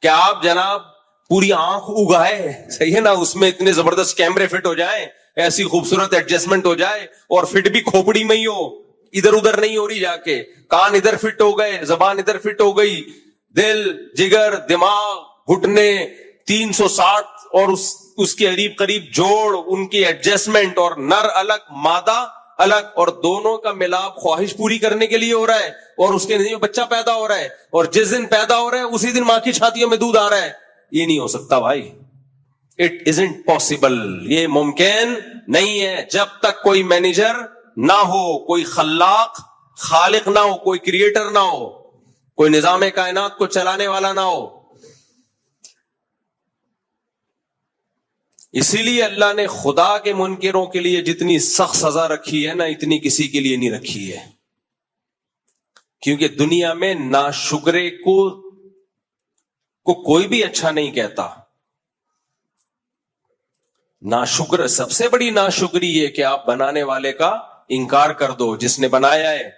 کہ آپ جناب پوری آنکھ اگائے، صحیح ہے نا، اس میں اتنے زبردست کیمرے فٹ ہو جائیں، ایسی خوبصورت ایڈجسٹمنٹ ہو جائے، اور فٹ بھی کھوپڑی میں ہی ہو، ادھر ادھر نہیں ہو رہی، جا کے کان ادھر فٹ ہو گئے، زبان ادھر فٹ ہو گئی، دل جگر دماغ گھٹنے 360 اور اس کے قریب جوڑ، ان کی ایڈجسٹمنٹ، اور نر الگ مادہ الگ، اور دونوں کا ملاپ خواہش پوری کرنے کے لیے ہو رہا ہے، اور اس کے نتیجے میں بچہ پیدا ہو رہا ہے، اور جس دن پیدا ہو رہا ہے اسی دن ماں کی چھاتیوں میں دودھ آ رہا ہے. یہ نہیں ہو سکتا بھائی. It isn't possible. یہ ممکن نہیں ہے جب تک کوئی مینیجر نہ ہو، کوئی خالق نہ ہو، کوئی کریٹر نہ ہو، کوئی نظام کائنات کو چلانے والا نہ ہو. اسی لیے اللہ نے خدا کے منکروں کے لیے جتنی سخت سزا رکھی ہے نا، اتنی کسی کے لیے نہیں رکھی ہے. کیونکہ دنیا میں ناشکرے کو کوئی بھی اچھا نہیں کہتا. ناشکر، سب سے بڑی ناشکری یہ کہ آپ بنانے والے کا انکار کر دو، جس نے بنایا ہے.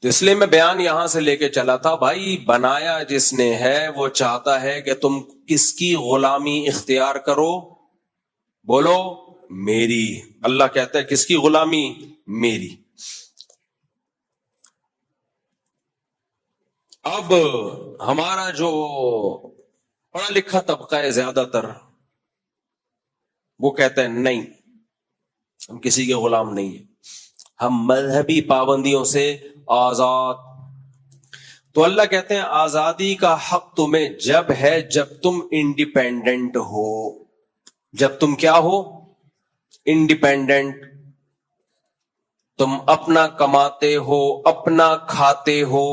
تو اس لیے میں بیان یہاں سے لے کے چلا تھا، بھائی بنایا جس نے ہے وہ چاہتا ہے کہ تم کس کی غلامی اختیار کرو؟ بولو میری. اللہ کہتا ہے کس کی غلامی؟ میری. اب ہمارا جو پڑھا لکھا طبقہ ہے زیادہ تر، وہ کہتا ہے نہیں، ہم کسی کے غلام نہیں ہیں، ہم مذہبی پابندیوں سے آزاد. تو اللہ کہتے ہیں آزادی کا حق تمہیں جب ہے جب تم انڈیپینڈنٹ ہو. جب تم کیا ہو؟ انڈیپینڈنٹ. تم اپنا کماتے ہو، اپنا کھاتے ہو.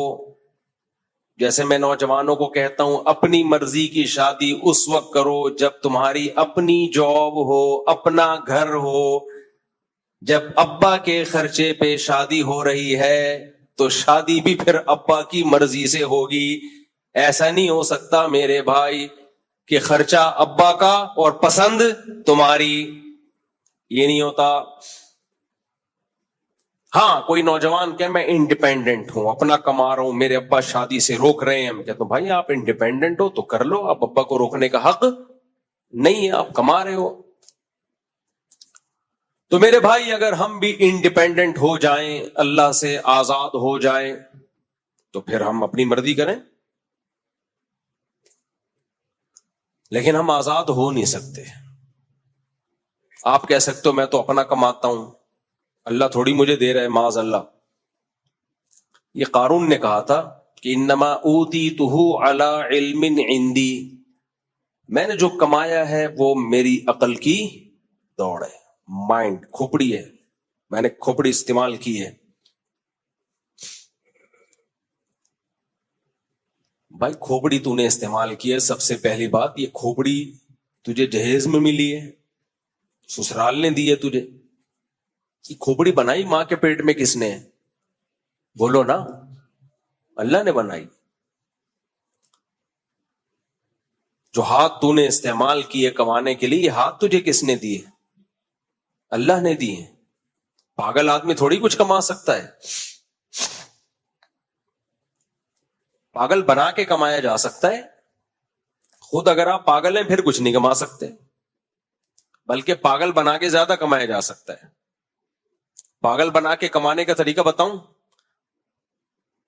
جیسے میں نوجوانوں کو کہتا ہوں اپنی مرضی کی شادی اس وقت کرو جب تمہاری اپنی جاب ہو، اپنا گھر ہو. جب ابا کے خرچے پہ شادی ہو رہی ہے تو شادی بھی پھر ابا کی مرضی سے ہوگی. ایسا نہیں ہو سکتا میرے بھائی کہ خرچہ ابا کا اور پسند تمہاری. یہ نہیں ہوتا. ہاں کوئی نوجوان کہ میں انڈیپینڈنٹ ہوں، اپنا کما رہا ہوں، میرے ابا شادی سے روک رہے ہیں. میں کہتا ہوں بھائی آپ انڈیپینڈنٹ ہو تو کر لو، آپ ابا کو روکنے کا حق نہیں ہے، آپ کما رہے ہو. تو میرے بھائی اگر ہم بھی انڈیپینڈنٹ ہو جائیں، اللہ سے آزاد ہو جائیں، تو پھر ہم اپنی مرضی کریں. لیکن ہم آزاد ہو نہیں سکتے. آپ کہہ سکتے ہو میں تو اپنا کماتا ہوں، اللہ تھوڑی مجھے دے رہا ہے، معاذ اللہ. یہ قارون نے کہا تھا کہ انما اوتیتہ علی علم عندی، میں نے جو کمایا ہے وہ میری عقل کی دوڑ ہے، مائنڈ، کھوپڑی ہے، میں نے کھوپڑی استعمال کی ہے. بھائی کھوپڑی تو نے استعمال کی ہے، سب سے پہلی بات یہ کھوپڑی تجھے جہیز میں ملی ہے، سسرال نے دی ہے تجھے. یہ کھوپڑی بنائی ماں کے پیٹ میں کس نے؟ بولو نا، اللہ نے بنائی. جو ہاتھ تو نے استعمال کیے کمانے کے لیے، یہ ہاتھ تجھے کس نے دیے؟ اللہ نے دیے. پاگل آدمی تھوڑی کچھ کما سکتا ہے. پاگل بنا کے کمایا جا سکتا ہے، خود اگر آپ پاگل ہیں پھر کچھ نہیں کما سکتے، بلکہ پاگل بنا کے زیادہ کمایا جا سکتا ہے. پاگل بنا کے کمانے کا طریقہ بتاؤں؟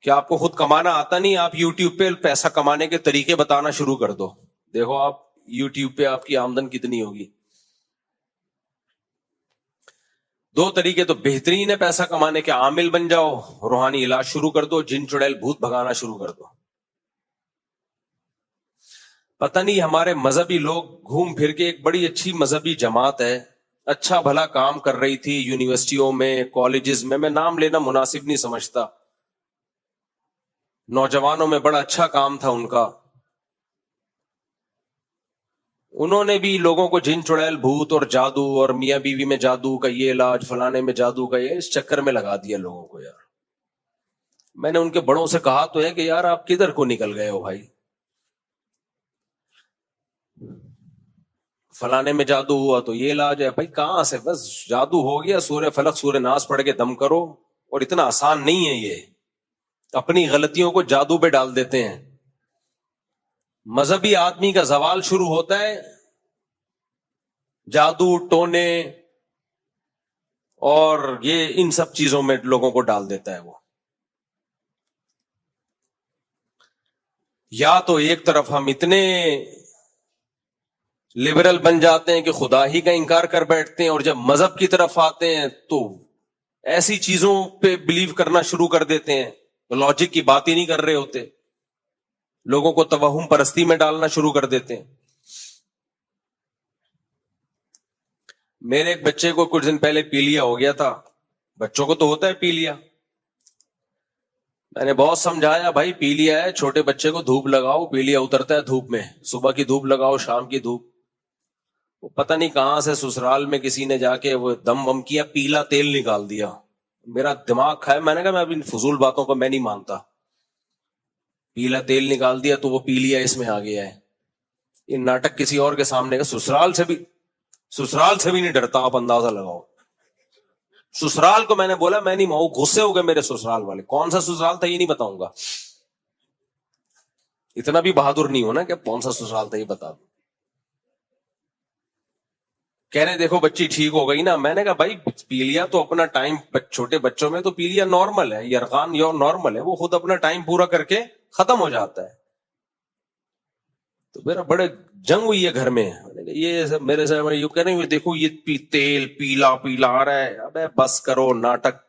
کہ آپ کو خود کمانا آتا نہیں، آپ یوٹیوب پہ پیسہ کمانے کے طریقے بتانا شروع کر دو، دیکھو آپ یوٹیوب پہ آپ کی آمدن کتنی ہوگی. 2 طریقے تو بہترین ہے پیسہ کمانے کے. عامل بن جاؤ، روحانی علاج شروع کر دو، جن چڑیل بھوت بھگانا شروع کر دو. پتہ نہیں ہمارے مذہبی لوگ گھوم پھر کے، ایک بڑی اچھی مذہبی جماعت ہے، اچھا بھلا کام کر رہی تھی یونیورسٹیوں میں، کالجز میں نام لینا مناسب نہیں سمجھتا، نوجوانوں میں بڑا اچھا کام تھا ان کا. انہوں نے بھی لوگوں کو جن چڑیل بھوت اور جادو اور میاں بیوی میں جادو کا یہ علاج، فلانے میں جادو کا یہ، اس چکر میں لگا دیا لوگوں کو. یار میں نے ان کے بڑوں سے کہا تو ہے کہ یار آپ کدھر کو نکل گئے ہو بھائی؟ فلانے میں جادو ہوا تو یہ علاج ہے. بھائی کہاں سے؟ بس جادو ہو گیا، سورہ فلق سورہ ناس پڑھ کے دم کرو. اور اتنا آسان نہیں ہے یہ، اپنی غلطیوں کو جادو پہ ڈال دیتے ہیں. مذہبی آدمی کا زوال شروع ہوتا ہے جادو ٹونے اور یہ ان سب چیزوں میں لوگوں کو ڈال دیتا ہے وہ. یا تو ایک طرف ہم اتنے لبرل بن جاتے ہیں کہ خدا ہی کا انکار کر بیٹھتے ہیں، اور جب مذہب کی طرف آتے ہیں تو ایسی چیزوں پہ بلیو کرنا شروع کر دیتے ہیں، لاجک کی بات ہی نہیں کر رہے ہوتے، لوگوں کو توہم پرستی میں ڈالنا شروع کر دیتے ہیں. میرے ایک بچے کو کچھ دن پہلے پیلیا ہو گیا تھا. بچوں کو تو ہوتا ہے پیلیا. میں نے بہت سمجھایا، بھائی پیلیا ہے، چھوٹے بچے کو دھوپ لگاؤ، پیلیا اترتا ہے دھوپ میں، صبح کی دھوپ لگاؤ، شام کی دھوپ. وہ پتہ نہیں کہاں سے سسرال میں کسی نے جا کے وہ دم وم کیا، پیلا تیل نکال دیا. میرا دماغ کھایا. میں نے کہا میں اب ان فضول باتوں کو میں نہیں مانتا. پیلا تیل نکال دیا تو وہ پیلیا اس میں آ گیا ہے. یہ ناٹک کسی اور کے سامنے کا. سسرال سے بھی نہیں ڈرتا، آپ اندازہ لگاؤ. سسرال کو میں نے بولا میں نہیں ماؤں، غصے ہو گئے میرے سسرال والے. کون سا سسرال تھا یہ نہیں بتاؤں گا، اتنا بھی بہادر نہیں ہونا کہ کون سا سسرال تھا یہ بتا دوں. کہہ رہے دیکھو بچی ٹھیک ہو گئی نا. میں نے کہا بھائی پیلیا تو اپنا ٹائم، چھوٹے بچوں میں تو پیلیا نارمل ہے، یرغان یور نارمل ہے، وہ خود اپنا ٹائم پورا کر کے ختم ہو جاتا ہے. تو میرا بڑے جنگ ہوئی ہے گھر میں. یہ میرے سے یہ کہہ رہے ہیں دیکھو یہ تیل پیلا پیلا آ رہا ہے. ابے بس کرو ناٹک،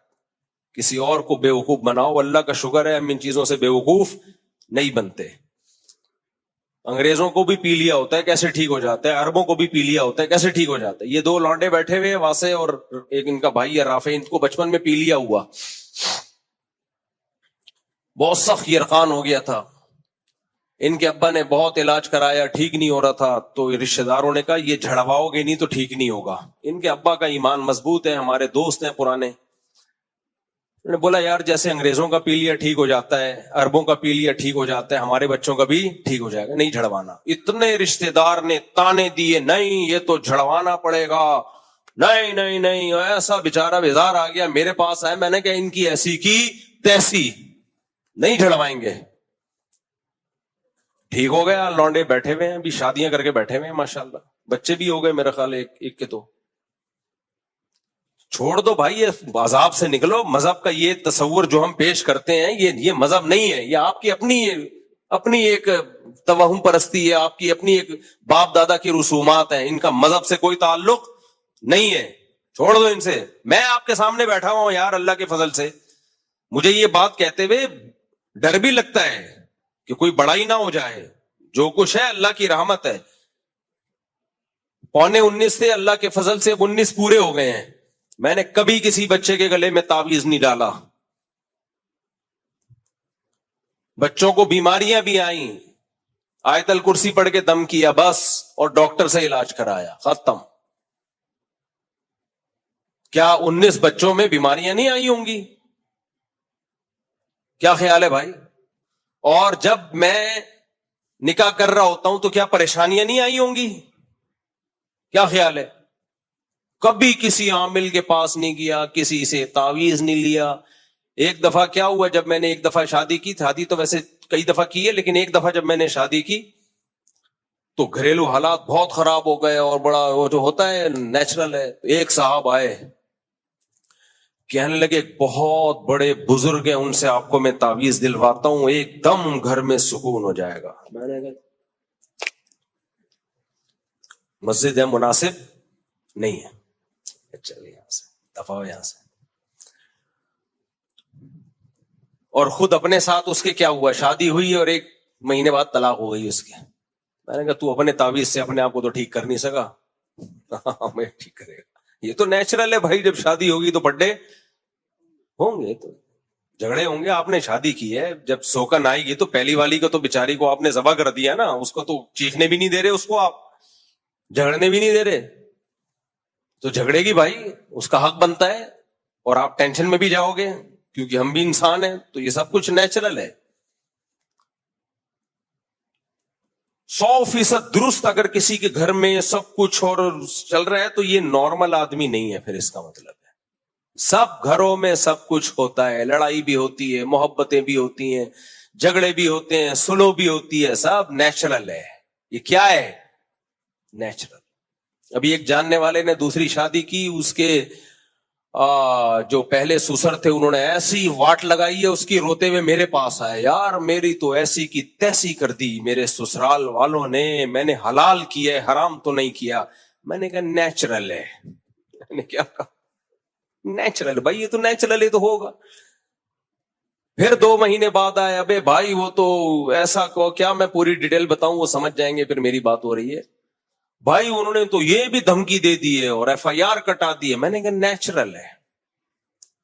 کسی اور کو بیوقوف بناؤ. اللہ کا شکر ہے ہم ان چیزوں سے بیوقوف نہیں بنتے. انگریزوں کو بھی پی لیا ہوتا ہے کیسے ٹھیک ہو جاتا ہے، عربوں کو بھی پی لیا ہوتا ہے کیسے ٹھیک ہو جاتا ہے. یہ 2 لانڈے بیٹھے ہوئے واسے اور ایک ان کا بھائی ہے رافع، ان کو بچپن میں پی لیا ہوا، بہت سخت یرقان ہو گیا تھا. ان کے ابا نے بہت علاج کرایا، ٹھیک نہیں ہو رہا تھا. تو رشتہ داروں نے کہا یہ جھڑواؤ گے نہیں تو ٹھیک نہیں ہوگا. ان کے ابا کا ایمان مضبوط ہے، ہمارے دوست ہیں پرانے. انہوں نے بولا یار جیسے انگریزوں کا پی لیا ٹھیک ہو جاتا ہے، عربوں کا پی لیا ٹھیک ہو جاتا ہے، ہمارے بچوں کا بھی ٹھیک ہو جائے گا، نہیں جھڑوانا. اتنے رشتہ دار نے تانے دیے، نہیں یہ تو جھڑوانا پڑے گا، نہیں نہیں نہیں. ایسا بیچارہ بیزار آ گیا میرے پاس آئے. میں نے کہا ان کی ایسی کی تیسی، نہیں جھڑوائیں گے. ٹھیک ہو گیا. لونڈے بیٹھے ہوئے ہیں ابھی، شادیاں کر کے بیٹھے ہوئے ہیں ماشاءاللہ، بچے بھی ہو گئے میرا خیال ایک کے. تو چھوڑ دو بھائی، یہ عذاب سے نکلو. مذہب کا یہ تصور جو ہم پیش کرتے ہیں یہ مذہب نہیں ہے، یہ آپ کی اپنی ایک توہم پرستی ہے، آپ کی اپنی ایک باپ دادا کی رسومات ہیں. ان کا مذہب سے کوئی تعلق نہیں ہے، چھوڑ دو ان سے. میں آپ کے سامنے بیٹھا ہوں یار اللہ کے فضل سے، مجھے یہ بات کہتے ہوئے ڈر بھی لگتا ہے کہ کوئی بڑائی نہ ہو جائے. جو کچھ ہے اللہ کی رحمت ہے. 19.25 تھے, اللہ کے فضل سے اب 19 پورے ہو گئے ہیں. میں نے کبھی کسی بچے کے گلے میں تعویذ نہیں ڈالا. بچوں کو بیماریاں بھی آئیں, آیت الکرسی پڑھ کے دم کیا بس, اور ڈاکٹر سے علاج کرایا, ختم. کیا 19 بچوں میں بیماریاں نہیں آئی ہوں گی؟ کیا خیال ہے بھائی؟ اور جب میں نکاح کر رہا ہوتا ہوں تو کیا پریشانیاں نہیں آئی ہوں گی؟ کیا خیال ہے؟ کبھی کسی عامل کے پاس نہیں گیا, کسی سے تعویذ نہیں لیا. ایک دفعہ کیا ہوا, جب میں نے ایک دفعہ شادی کی, شادی تو ویسے کئی دفعہ کی ہے, لیکن ایک دفعہ جب میں نے شادی کی تو گھریلو حالات بہت خراب ہو گئے, اور بڑا وہ جو ہوتا ہے نیچرل ہے. ایک صاحب آئے, کہنے لگے بہت بڑے بزرگ ہیں, ان سے آپ کو میں تعویذ دلواتا ہوں, ایک دم گھر میں سکون ہو جائے گا. میں نے کہا مسجد ہے, مناسب نہیں ہے, چلے یہاں سے, دفعہ ہو یہاں سے. اور خود اپنے ساتھ اس کے کیا ہوا, شادی ہوئی اور 1 مہینے بعد طلاق ہو گئی اس کے. میں نے کہا تو اپنے تعویذ سے اپنے آپ کو تو ٹھیک کر نہیں سکا, میں ٹھیک کرے گا. یہ تو نیچرل ہے بھائی, جب شادی ہوگی تو بڈے ہوں گے, تو جھگڑے ہوں گے. آپ نے شادی کی ہے, جب سوکن آئے گی تو پہلی والی کو تو بیچاری کو آپ نے ذبح کر دیا نا, اس کو تو چیخنے بھی نہیں دے رہے, اس کو آپ جھگڑنے بھی نہیں دے رہے, تو جھگڑے گی بھائی, اس کا حق بنتا ہے. اور آپ ٹینشن میں بھی جاؤ گے, کیونکہ ہم بھی انسان ہیں. تو یہ سب کچھ نیچرل ہے. 100% درست اگر کسی کے گھر میں سب کچھ اور چل رہا ہے تو یہ نارمل آدمی نہیں ہے. پھر اس کا مطلب ہے سب گھروں میں سب کچھ ہوتا ہے, لڑائی بھی ہوتی ہے, محبتیں بھی ہوتی ہیں, جھگڑے بھی ہوتے ہیں, سلو بھی ہوتی ہے, سب نیچرل ہے. یہ کیا ہے؟ نیچرل. ابھی ایک جاننے والے نے دوسری شادی کی, اس کے جو پہلے سسر تھے انہوں نے ایسی واٹ لگائی ہے اس کی, روتے ہوئے میرے پاس آئے, یار میری تو ایسی کی تیسی کر دی میرے سسرال والوں نے, میں نے حلال کیا ہے, حرام تو نہیں کیا. میں نے کہا نیچرل ہے. میں نے کیا کہا؟ نیچرل بھائی, یہ تو نیچرل ہے تو ہوگا. پھر 2 مہینے بعد آئے, ابے بھائی وہ تو ایسا کو, کیا میں پوری ڈیٹیل بتاؤں, وہ سمجھ جائیں گے, پھر میری بات ہو رہی ہے بھائی, انہوں نے تو یہ بھی دھمکی دے دی ہے اور FIR کٹا دی ہے. میں نے کہا نیچرل ہے.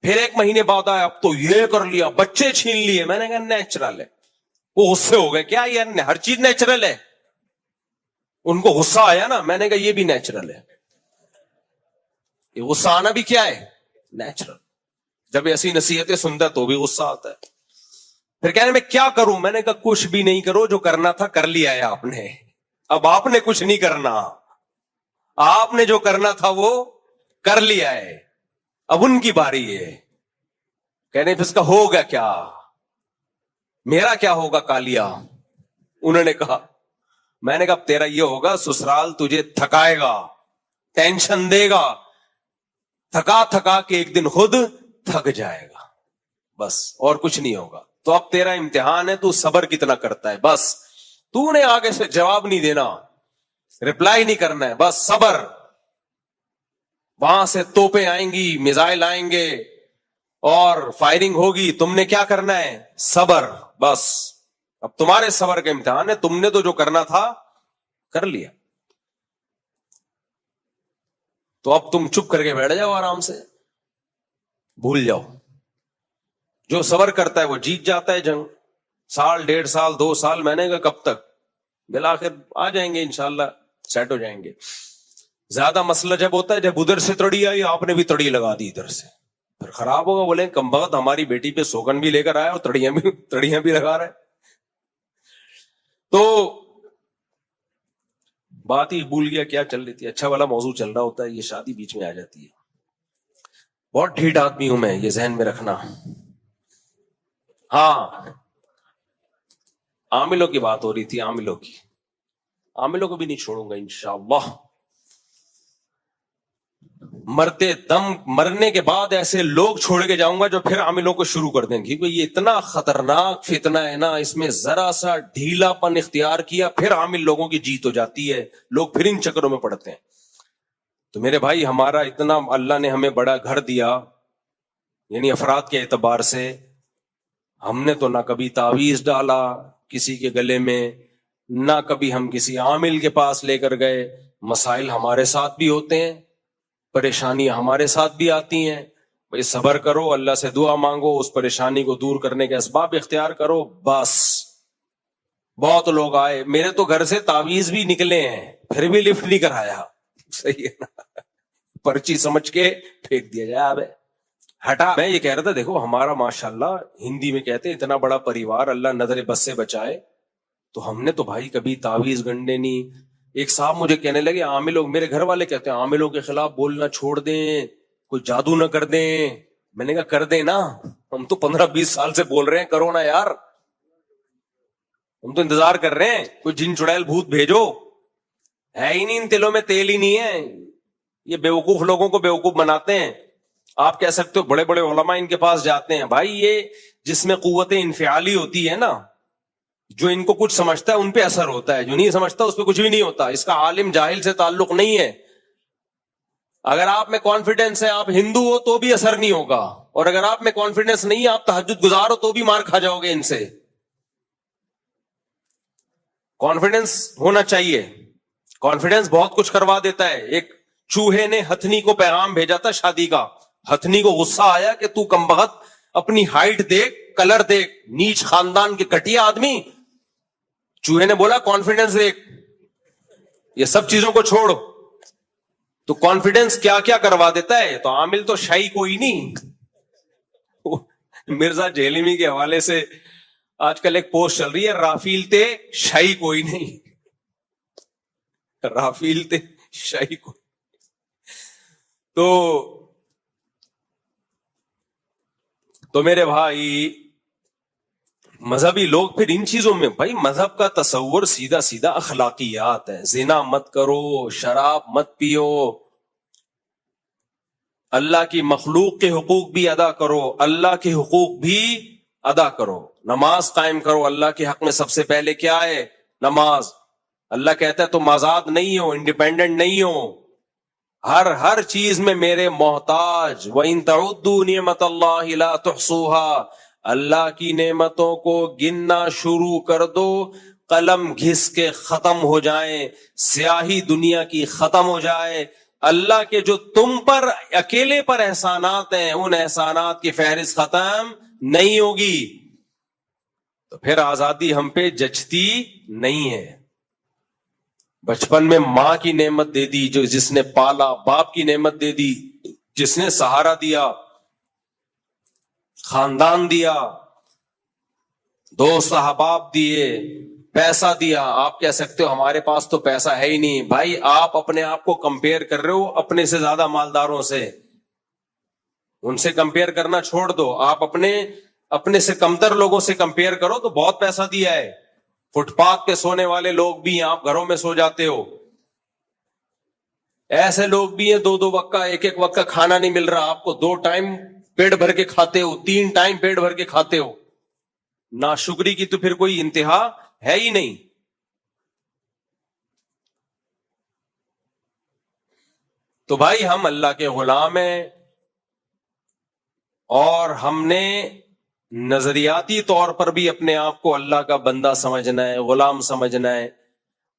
پھر 1 مہینے بعد آیا, اب تو یہ کر لیا, بچے چھین لیے. میں نے کہا نیچرل ہے. وہ غصے ہو گئے, کیا یہ ہر چیز نیچرل ہے؟ ان کو غصہ آیا نا. میں نے کہا یہ بھی نیچرل ہے. یہ غصہ آنا بھی کیا ہے؟ نیچرل. جب ایسی نصیحتیں سنتا تو بھی غصہ آتا ہے. پھر کہنے میں کیا کروں؟ میں نے کہا کچھ بھی نہیں کرو, جو کرنا تھا کر لیا ہے آپ نے, اب آپ نے کچھ نہیں کرنا. آپ نے جو کرنا تھا وہ کر لیا ہے, اب ان کی باری ہے. کہنے پھر اس کا ہوگا کیا؟ میرا کیا ہوگا کالیا؟ انہوں نے کہا, میں نے کہا اب تیرا یہ ہوگا, سسرال تجھے تھکائے گا, ٹینشن دے گا, تھکا تھکا کے ایک دن خود تھک جائے گا, بس اور کچھ نہیں ہوگا. تو اب تیرا امتحان ہے, تو صبر کتنا کرتا ہے. بس تو نے آگے سے جواب نہیں دینا, رپلائی نہیں کرنا ہے, بس صبر. وہاں سے توپیں آئیں گی, میزائل آئیں گے اور فائرنگ ہوگی, تم نے کیا کرنا ہے؟ صبر. بس اب تمہارے صبر کا امتحان ہے. تم نے تو جو کرنا تھا کر لیا, تو اب تم چپ کر کے بیٹھ جاؤ, آرام سے بھول جاؤ. جو صبر کرتا ہے وہ جیت جاتا ہے جنگ. 1.5 سال 1.5 سال 2 سال, میں نے کہا کب تک؟ بالآخر آ جائیں گے انشاءاللہ, سیٹ ہو جائیں گے. زیادہ مسئلہ جب ہوتا ہے جب ادھر سے تڑی آئی, آپ نے بھی تڑی لگا دی ادھر سے, پھر خراب ہوگا. بولے کم بخت ہماری بیٹی پہ سوگن بھی لے کر آیا اور تڑیاں بھی لگا رہا ہے. تو بات ہی بھول گیا کیا چل رہی تھی. اچھا والا موضوع چل رہا ہوتا ہے, یہ شادی بیچ میں آ جاتی ہے. بہت ڈھیٹ آدمی ہوں میں, یہ ذہن میں رکھنا. ہاں, عاملوں کی بات ہو رہی تھی, عاملوں کو بھی نہیں چھوڑوں گا انشاءاللہ. مرنے کے بعد ایسے لوگ چھوڑ کے جاؤں گا جو پھر عاملوں کو شروع کر دیں گے, کیونکہ یہ اتنا خطرناک فتنہ ہے نا, اس میں ذرا سا ڈھیلا پن اختیار کیا پھر عامل لوگوں کی جیت ہو جاتی ہے, لوگ پھر ان چکروں میں پڑتے ہیں. تو میرے بھائی, ہمارا اتنا اللہ نے ہمیں بڑا گھر دیا, یعنی افراد کے اعتبار سے ہم نے تو نہ کبھی تعویذ ڈالا کسی کے گلے میں، نہ کبھی ہم کسی عامل کے پاس لے کر گئے. مسائل ہمارے ساتھ بھی ہوتے ہیں، پریشانیاں ہمارے ساتھ بھی آتی ہیں. بھئی صبر کرو، اللہ سے دعا مانگو، اس پریشانی کو دور کرنے کے اسباب اختیار کرو. بس بہت لوگ آئے، میرے تو گھر سے تعویذ بھی نکلے ہیں، پھر بھی لفٹ نہیں کرایا. صحیح ہے نا، پرچی سمجھ کے پھینک دیا جائے. اب ہٹا. میں یہ کہہ رہا تھا، دیکھو ہمارا ماشاءاللہ ہندی میں کہتے ہیں اتنا بڑا پریوار، اللہ نظر بد سے بچائے. تو ہم نے تو بھائی کبھی تعویذ گنڈے نہیں. ایک صاحب مجھے کہنے لگے عاملوں، میرے گھر والے کہتے ہیں عاملوں کے خلاف بولنا چھوڑ دیں، کوئی جادو نہ کر دیں. میں نے کہا کر دیں نا، ہم تو 15-20 سال سے بول رہے ہیں کرو نا یار، ہم تو انتظار کر رہے ہیں. کوئی جن چڑیل بھوت بھیجو، ہے ہی نہیں ان تلوں میں تیل ہی نہیں ہے. یہ بیوقوف لوگوں کو بیوقوف بناتے ہیں. آپ کہہ سکتے ہو بڑے بڑے علماء ان کے پاس جاتے ہیں. بھائی یہ جس میں قوت انفعالی ہوتی ہے نا، جو ان کو کچھ سمجھتا ہے ان پہ اثر ہوتا ہے، جو نہیں سمجھتا اس پہ کچھ بھی نہیں ہوتا. اس کا عالم جاہل سے تعلق نہیں ہے. اگر آپ میں کانفیڈنس ہے، آپ ہندو ہو تو بھی اثر نہیں ہوگا، اور اگر آپ میں کانفیڈنس نہیں ہے، آپ تہجد گزار ہو تو بھی مار کھا جاؤ گے ان سے. کانفیڈنس ہونا چاہیے. کانفیڈنس بہت کچھ کروا دیتا ہے. ایک چوہے نے ہتھنی کو پیغام بھیجا تھا شادی کا. ہتھنی کو غصہ آیا کہ تو کمبخت اپنی ہائٹ دیکھ، کلر دیکھ، نیچ خاندان کے گھٹیا آدمی. چوہے نے بولا کانفیڈنس دیکھ، یہ سب چیزوں کو چھوڑ. تو کانفیڈنس کیا کیا کروا دیتا ہے. تو عامل تو شاہی کوئی نہیں. مرزا جہلمی کے حوالے سے آج کل ایک پوسٹ چل رہی ہے، رافیل تے شاہی کوئی نہیں. رافیل تے شاہی کوئی. تو میرے بھائی مذہبی لوگ پھر ان چیزوں میں، بھائی مذہب کا تصور سیدھا سیدھا اخلاقیات ہے. زنا مت کرو، شراب مت پیو، اللہ کی مخلوق کے حقوق بھی ادا کرو، اللہ کے حقوق بھی ادا کرو. نماز قائم کرو. اللہ کے حق میں سب سے پہلے کیا ہے؟ نماز. اللہ کہتا ہے تم آزاد نہیں ہو، انڈیپینڈنٹ نہیں ہو، ہر چیز میں میرے محتاج. وَإِن تَعُدُّوا نِعْمَةَ اللَّهِ لَا تُحْصُوهَا. اللہ کی نعمتوں کو گننا شروع کر دو، قلم گھس کے ختم ہو جائیں، سیاہی دنیا کی ختم ہو جائے. اللہ کے جو تم پر اکیلے پر احسانات ہیں، ان احسانات کی فہرست ختم نہیں ہوگی. تو پھر آزادی ہم پہ جچتی نہیں ہے. بچپن میں ماں کی نعمت دے دی، جو جس نے پالا، باپ کی نعمت دے دی جس نے سہارا دیا، خاندان دیا، دوست احباب دیے، پیسہ دیا. آپ کہہ سکتے ہو ہمارے پاس تو پیسہ ہے ہی نہیں. بھائی آپ اپنے آپ کو کمپیئر کر رہے ہو اپنے سے زیادہ مالداروں سے. ان سے کمپیئر کرنا چھوڑ دو. آپ اپنے سے کمتر لوگوں سے کمپیئر کرو. تو بہت پیسہ دیا ہے. فٹ پاتھ پہ سونے والے لوگ بھی ہیں، آپ گھروں میں سو جاتے ہو. ایسے لوگ بھی ہیں 2 وقت کا، 1 وقت کا کھانا نہیں مل رہا آپ کو، 2 ٹائم پیٹ بھر کے کھاتے ہو، 3 ٹائم پیٹ بھر کے کھاتے ہو. ناشکری کی تو پھر کوئی انتہا ہے ہی نہیں. تو بھائی ہم اللہ کے غلام ہیں، اور ہم نے نظریاتی طور پر بھی اپنے آپ کو اللہ کا بندہ سمجھنا ہے، غلام سمجھنا ہے،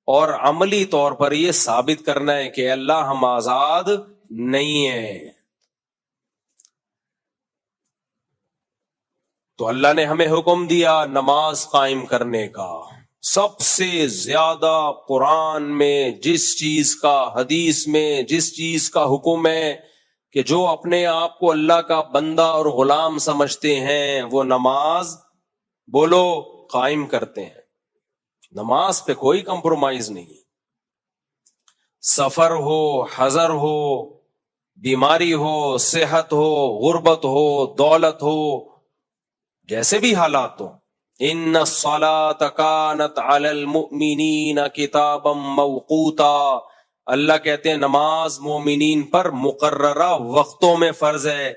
اور عملی طور پر یہ ثابت کرنا ہے کہ اللہ ہم آزاد نہیں ہیں. تو اللہ نے ہمیں حکم دیا نماز قائم کرنے کا. سب سے زیادہ قرآن میں جس چیز کا، حدیث میں جس چیز کا حکم ہے کہ جو اپنے آپ کو اللہ کا بندہ اور غلام سمجھتے ہیں وہ نماز بولو قائم کرتے ہیں. نماز پہ کوئی کمپرومائز نہیں. سفر ہو، حضر ہو، بیماری ہو، صحت ہو، غربت ہو، دولت ہو، جیسے بھی حالات ہو. ان الصلاۃ کانت علی المؤمنین کتابا موقوتا. اللہ کہتے ہیں نماز مومنین پر مقررہ وقتوں میں فرض ہے.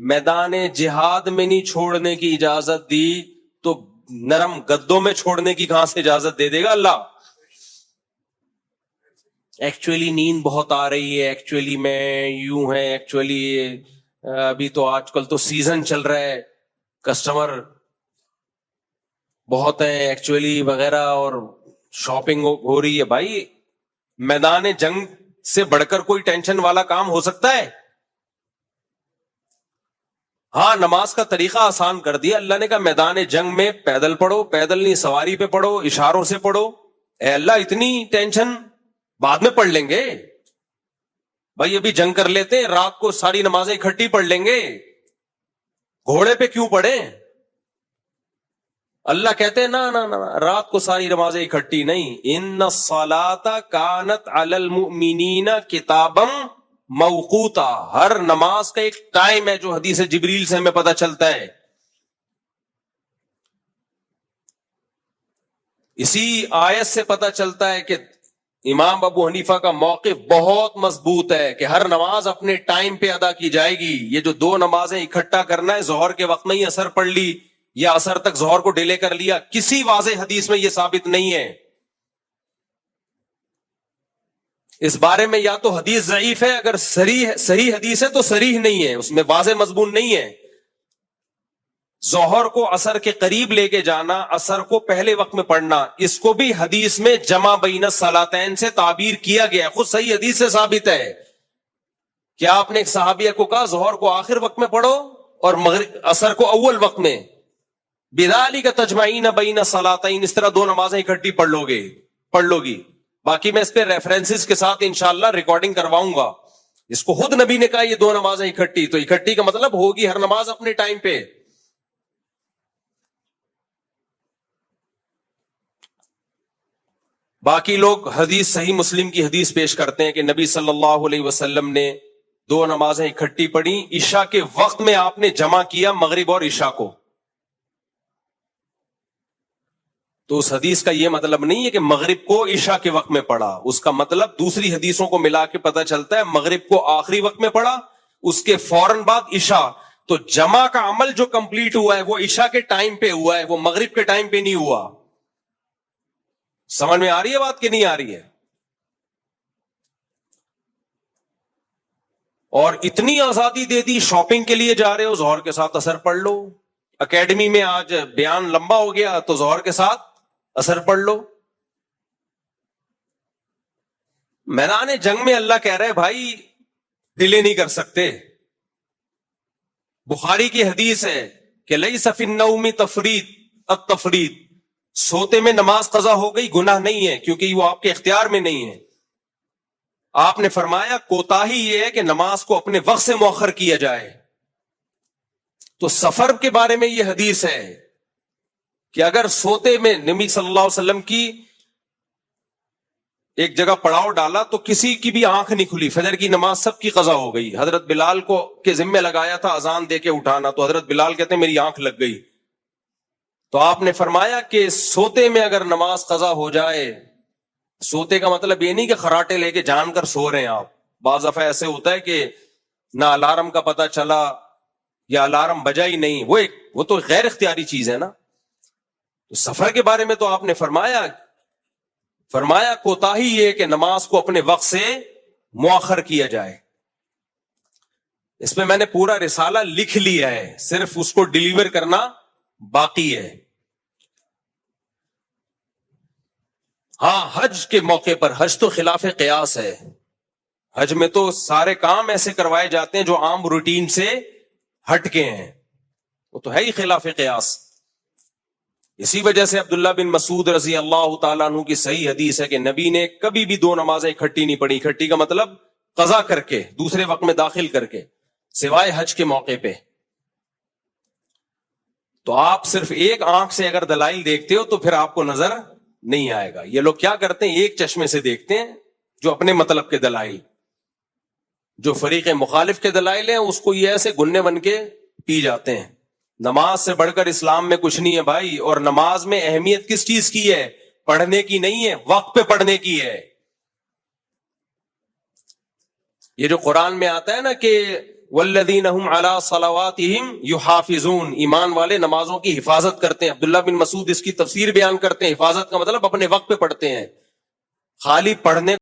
میدان جہاد میں نہیں چھوڑنے کی اجازت دی تو نرم گدوں میں چھوڑنے کی کہاں سے اجازت دے دے گا اللہ؟ ایکچولی نیند بہت آ رہی ہے، ایکچولی میں یوں ہے، ایکچولی ابھی تو آج کل تو سیزن چل رہا ہے، کسٹمر بہت ہیں ایکچولی وغیرہ اور شاپنگ ہو رہی ہے. بھائی میدان جنگ سے بڑھ کر کوئی ٹینشن والا کام ہو سکتا ہے؟ ہاں نماز کا طریقہ آسان کر دیا اللہ نے. کہا میدان جنگ میں پیدل پڑھو، پیدل نہیں سواری پہ پڑھو، اشاروں سے پڑھو. اے اللہ اتنی ٹینشن بعد میں پڑھ لیں گے بھائی، ابھی جنگ کر لیتے ہیں، رات کو ساری نمازیں اکٹھی پڑھ لیں گے، گھوڑے پہ کیوں پڑھیں؟ اللہ کہتے ہیں نا رات کو ساری نمازیں اکٹھی نہیں. ان الصلاۃ کانت علی المؤمنین کتابا موقوتا، ہر نماز کا ایک ٹائم ہے جو حدیث جبریل سے ہمیں پتہ چلتا ہے. اسی آیت سے پتہ چلتا ہے کہ امام ابو حنیفہ کا موقف بہت مضبوط ہے کہ ہر نماز اپنے ٹائم پہ ادا کی جائے گی. یہ جو دو نمازیں اکٹھا کرنا ہے، ظہر کے وقت میں ہی اثر پڑھ لی یا اثر تک ظہر کو ڈیلے کر لیا، کسی واضح حدیث میں یہ ثابت نہیں ہے. اس بارے میں یا تو حدیث ضعیف ہے، اگر صحیح حدیث ہے تو صریح نہیں ہے، اس میں واضح مضمون نہیں ہے. ظہر کو عصر کے قریب لے کے جانا، عصر کو پہلے وقت میں پڑھنا، اس کو بھی حدیث میں جمع بین الصلاتین سے تعبیر کیا گیا ہے، خود صحیح حدیث سے ثابت ہے. کیا آپ نے ایک صحابیہ کو کہا ظہر کو آخر وقت میں پڑھو اور عصر کو اول وقت میں؟ بذالک تجمعین بین الصلاتین، اس طرح دو نمازیں اکٹھی پڑھ لو گی. باقی میں اس پہ ریفرنسز کے ساتھ انشاءاللہ ریکارڈنگ کرواؤں گا. اس کو خود نبی نے کہا یہ دو نمازیں اکٹھی، تو اکٹھی کا مطلب ہوگی ہر نماز اپنے ٹائم پہ. باقی لوگ حدیث صحیح مسلم کی حدیث پیش کرتے ہیں کہ نبی صلی اللہ علیہ وسلم نے دو نمازیں اکٹھی پڑھی، عشاء کے وقت میں آپ نے جمع کیا مغرب اور عشاء کو. تو اس حدیث کا یہ مطلب نہیں ہے کہ مغرب کو عشاء کے وقت میں پڑھا، اس کا مطلب دوسری حدیثوں کو ملا کے پتہ چلتا ہے مغرب کو آخری وقت میں پڑھا، اس کے فوراً بعد عشاء. تو جمع کا عمل جو کمپلیٹ ہوا ہے وہ عشاء کے ٹائم پہ ہوا ہے، وہ مغرب کے ٹائم پہ نہیں ہوا. سمجھ میں آ رہی ہے بات کہ نہیں آ رہی ہے؟ اور اتنی آزادی دے دی، شاپنگ کے لیے جا رہے ہو ظہر کے ساتھ اثر پڑھ لو. اکیڈمی میں آج بیان لمبا ہو گیا تو ظہر کے ساتھ اثر پڑھ لو. میدان جنگ میں اللہ کہہ رہے بھائی ڈیلے نہیں کر سکتے. بخاری کی حدیث ہے کہ لیس فی النوم التفرید، سوتے میں نماز قضا ہو گئی گناہ نہیں ہے، کیونکہ وہ آپ کے اختیار میں نہیں ہے. آپ نے فرمایا کوتاہی یہ ہے کہ نماز کو اپنے وقت سے مؤخر کیا جائے. تو سفر کے بارے میں یہ حدیث ہے کہ اگر سوتے میں نبی صلی اللہ علیہ وسلم کی ایک جگہ پڑاؤ ڈالا تو کسی کی بھی آنکھ نہیں کھلی، فجر کی نماز سب کی قضا ہو گئی. حضرت بلال کو کے ذمہ لگایا تھا اذان دے کے اٹھانا، تو حضرت بلال کہتے ہیں میری آنکھ لگ گئی. تو آپ نے فرمایا کہ سوتے میں اگر نماز قضا ہو جائے، سوتے کا مطلب یہ نہیں کہ خراٹے لے کے جان کر سو رہے ہیں آپ. بعض دفعہ ایسے ہوتا ہے کہ نہ الارم کا پتہ چلا یا الارم بجا ہی نہیں، وہ تو غیر اختیاری چیز ہے نا. تو سفر کے بارے میں تو آپ نے فرمایا کوتاہی یہ کہ نماز کو اپنے وقت سے مؤخر کیا جائے. اس پہ میں نے پورا رسالہ لکھ لیا ہے، صرف اس کو ڈیلیور کرنا باقی ہے. ہاں حج کے موقع پر، حج تو خلاف قیاس ہے. حج میں تو سارے کام ایسے کروائے جاتے ہیں جو عام روٹین سے ہٹ کے ہیں، وہ تو ہے ہی خلاف قیاس. اسی وجہ سے عبداللہ بن مسعود رضی اللہ تعالیٰ عنہ کی صحیح حدیث ہے کہ نبی نے کبھی بھی دو نمازیں اکٹھی نہیں پڑھی. اکٹھی کا مطلب قضا کر کے دوسرے وقت میں داخل کر کے، سوائے حج کے موقع پہ. تو آپ صرف ایک آنکھ سے اگر دلائل دیکھتے ہو تو پھر آپ کو نظر نہیں آئے گا. یہ لوگ کیا کرتے ہیں، ایک چشمے سے دیکھتے ہیں جو اپنے مطلب کے دلائل، جو فریق مخالف کے دلائل ہیں اس کو یہ ایسے گنے بن کے پی جاتے ہیں. نماز سے بڑھ کر اسلام میں کچھ نہیں ہے بھائی. اور نماز میں اہمیت کس چیز کی ہے؟ پڑھنے کی نہیں ہے، وقت پہ پڑھنے کی ہے. یہ جو قرآن میں آتا ہے نا کہ والذین هم علی صلواتہم یحافظون، ایمان والے نمازوں کی حفاظت کرتے ہیں. عبداللہ بن مسعود اس کی تفسیر بیان کرتے ہیں، حفاظت کا مطلب اپنے وقت پہ پڑھتے ہیں. خالی پڑھنے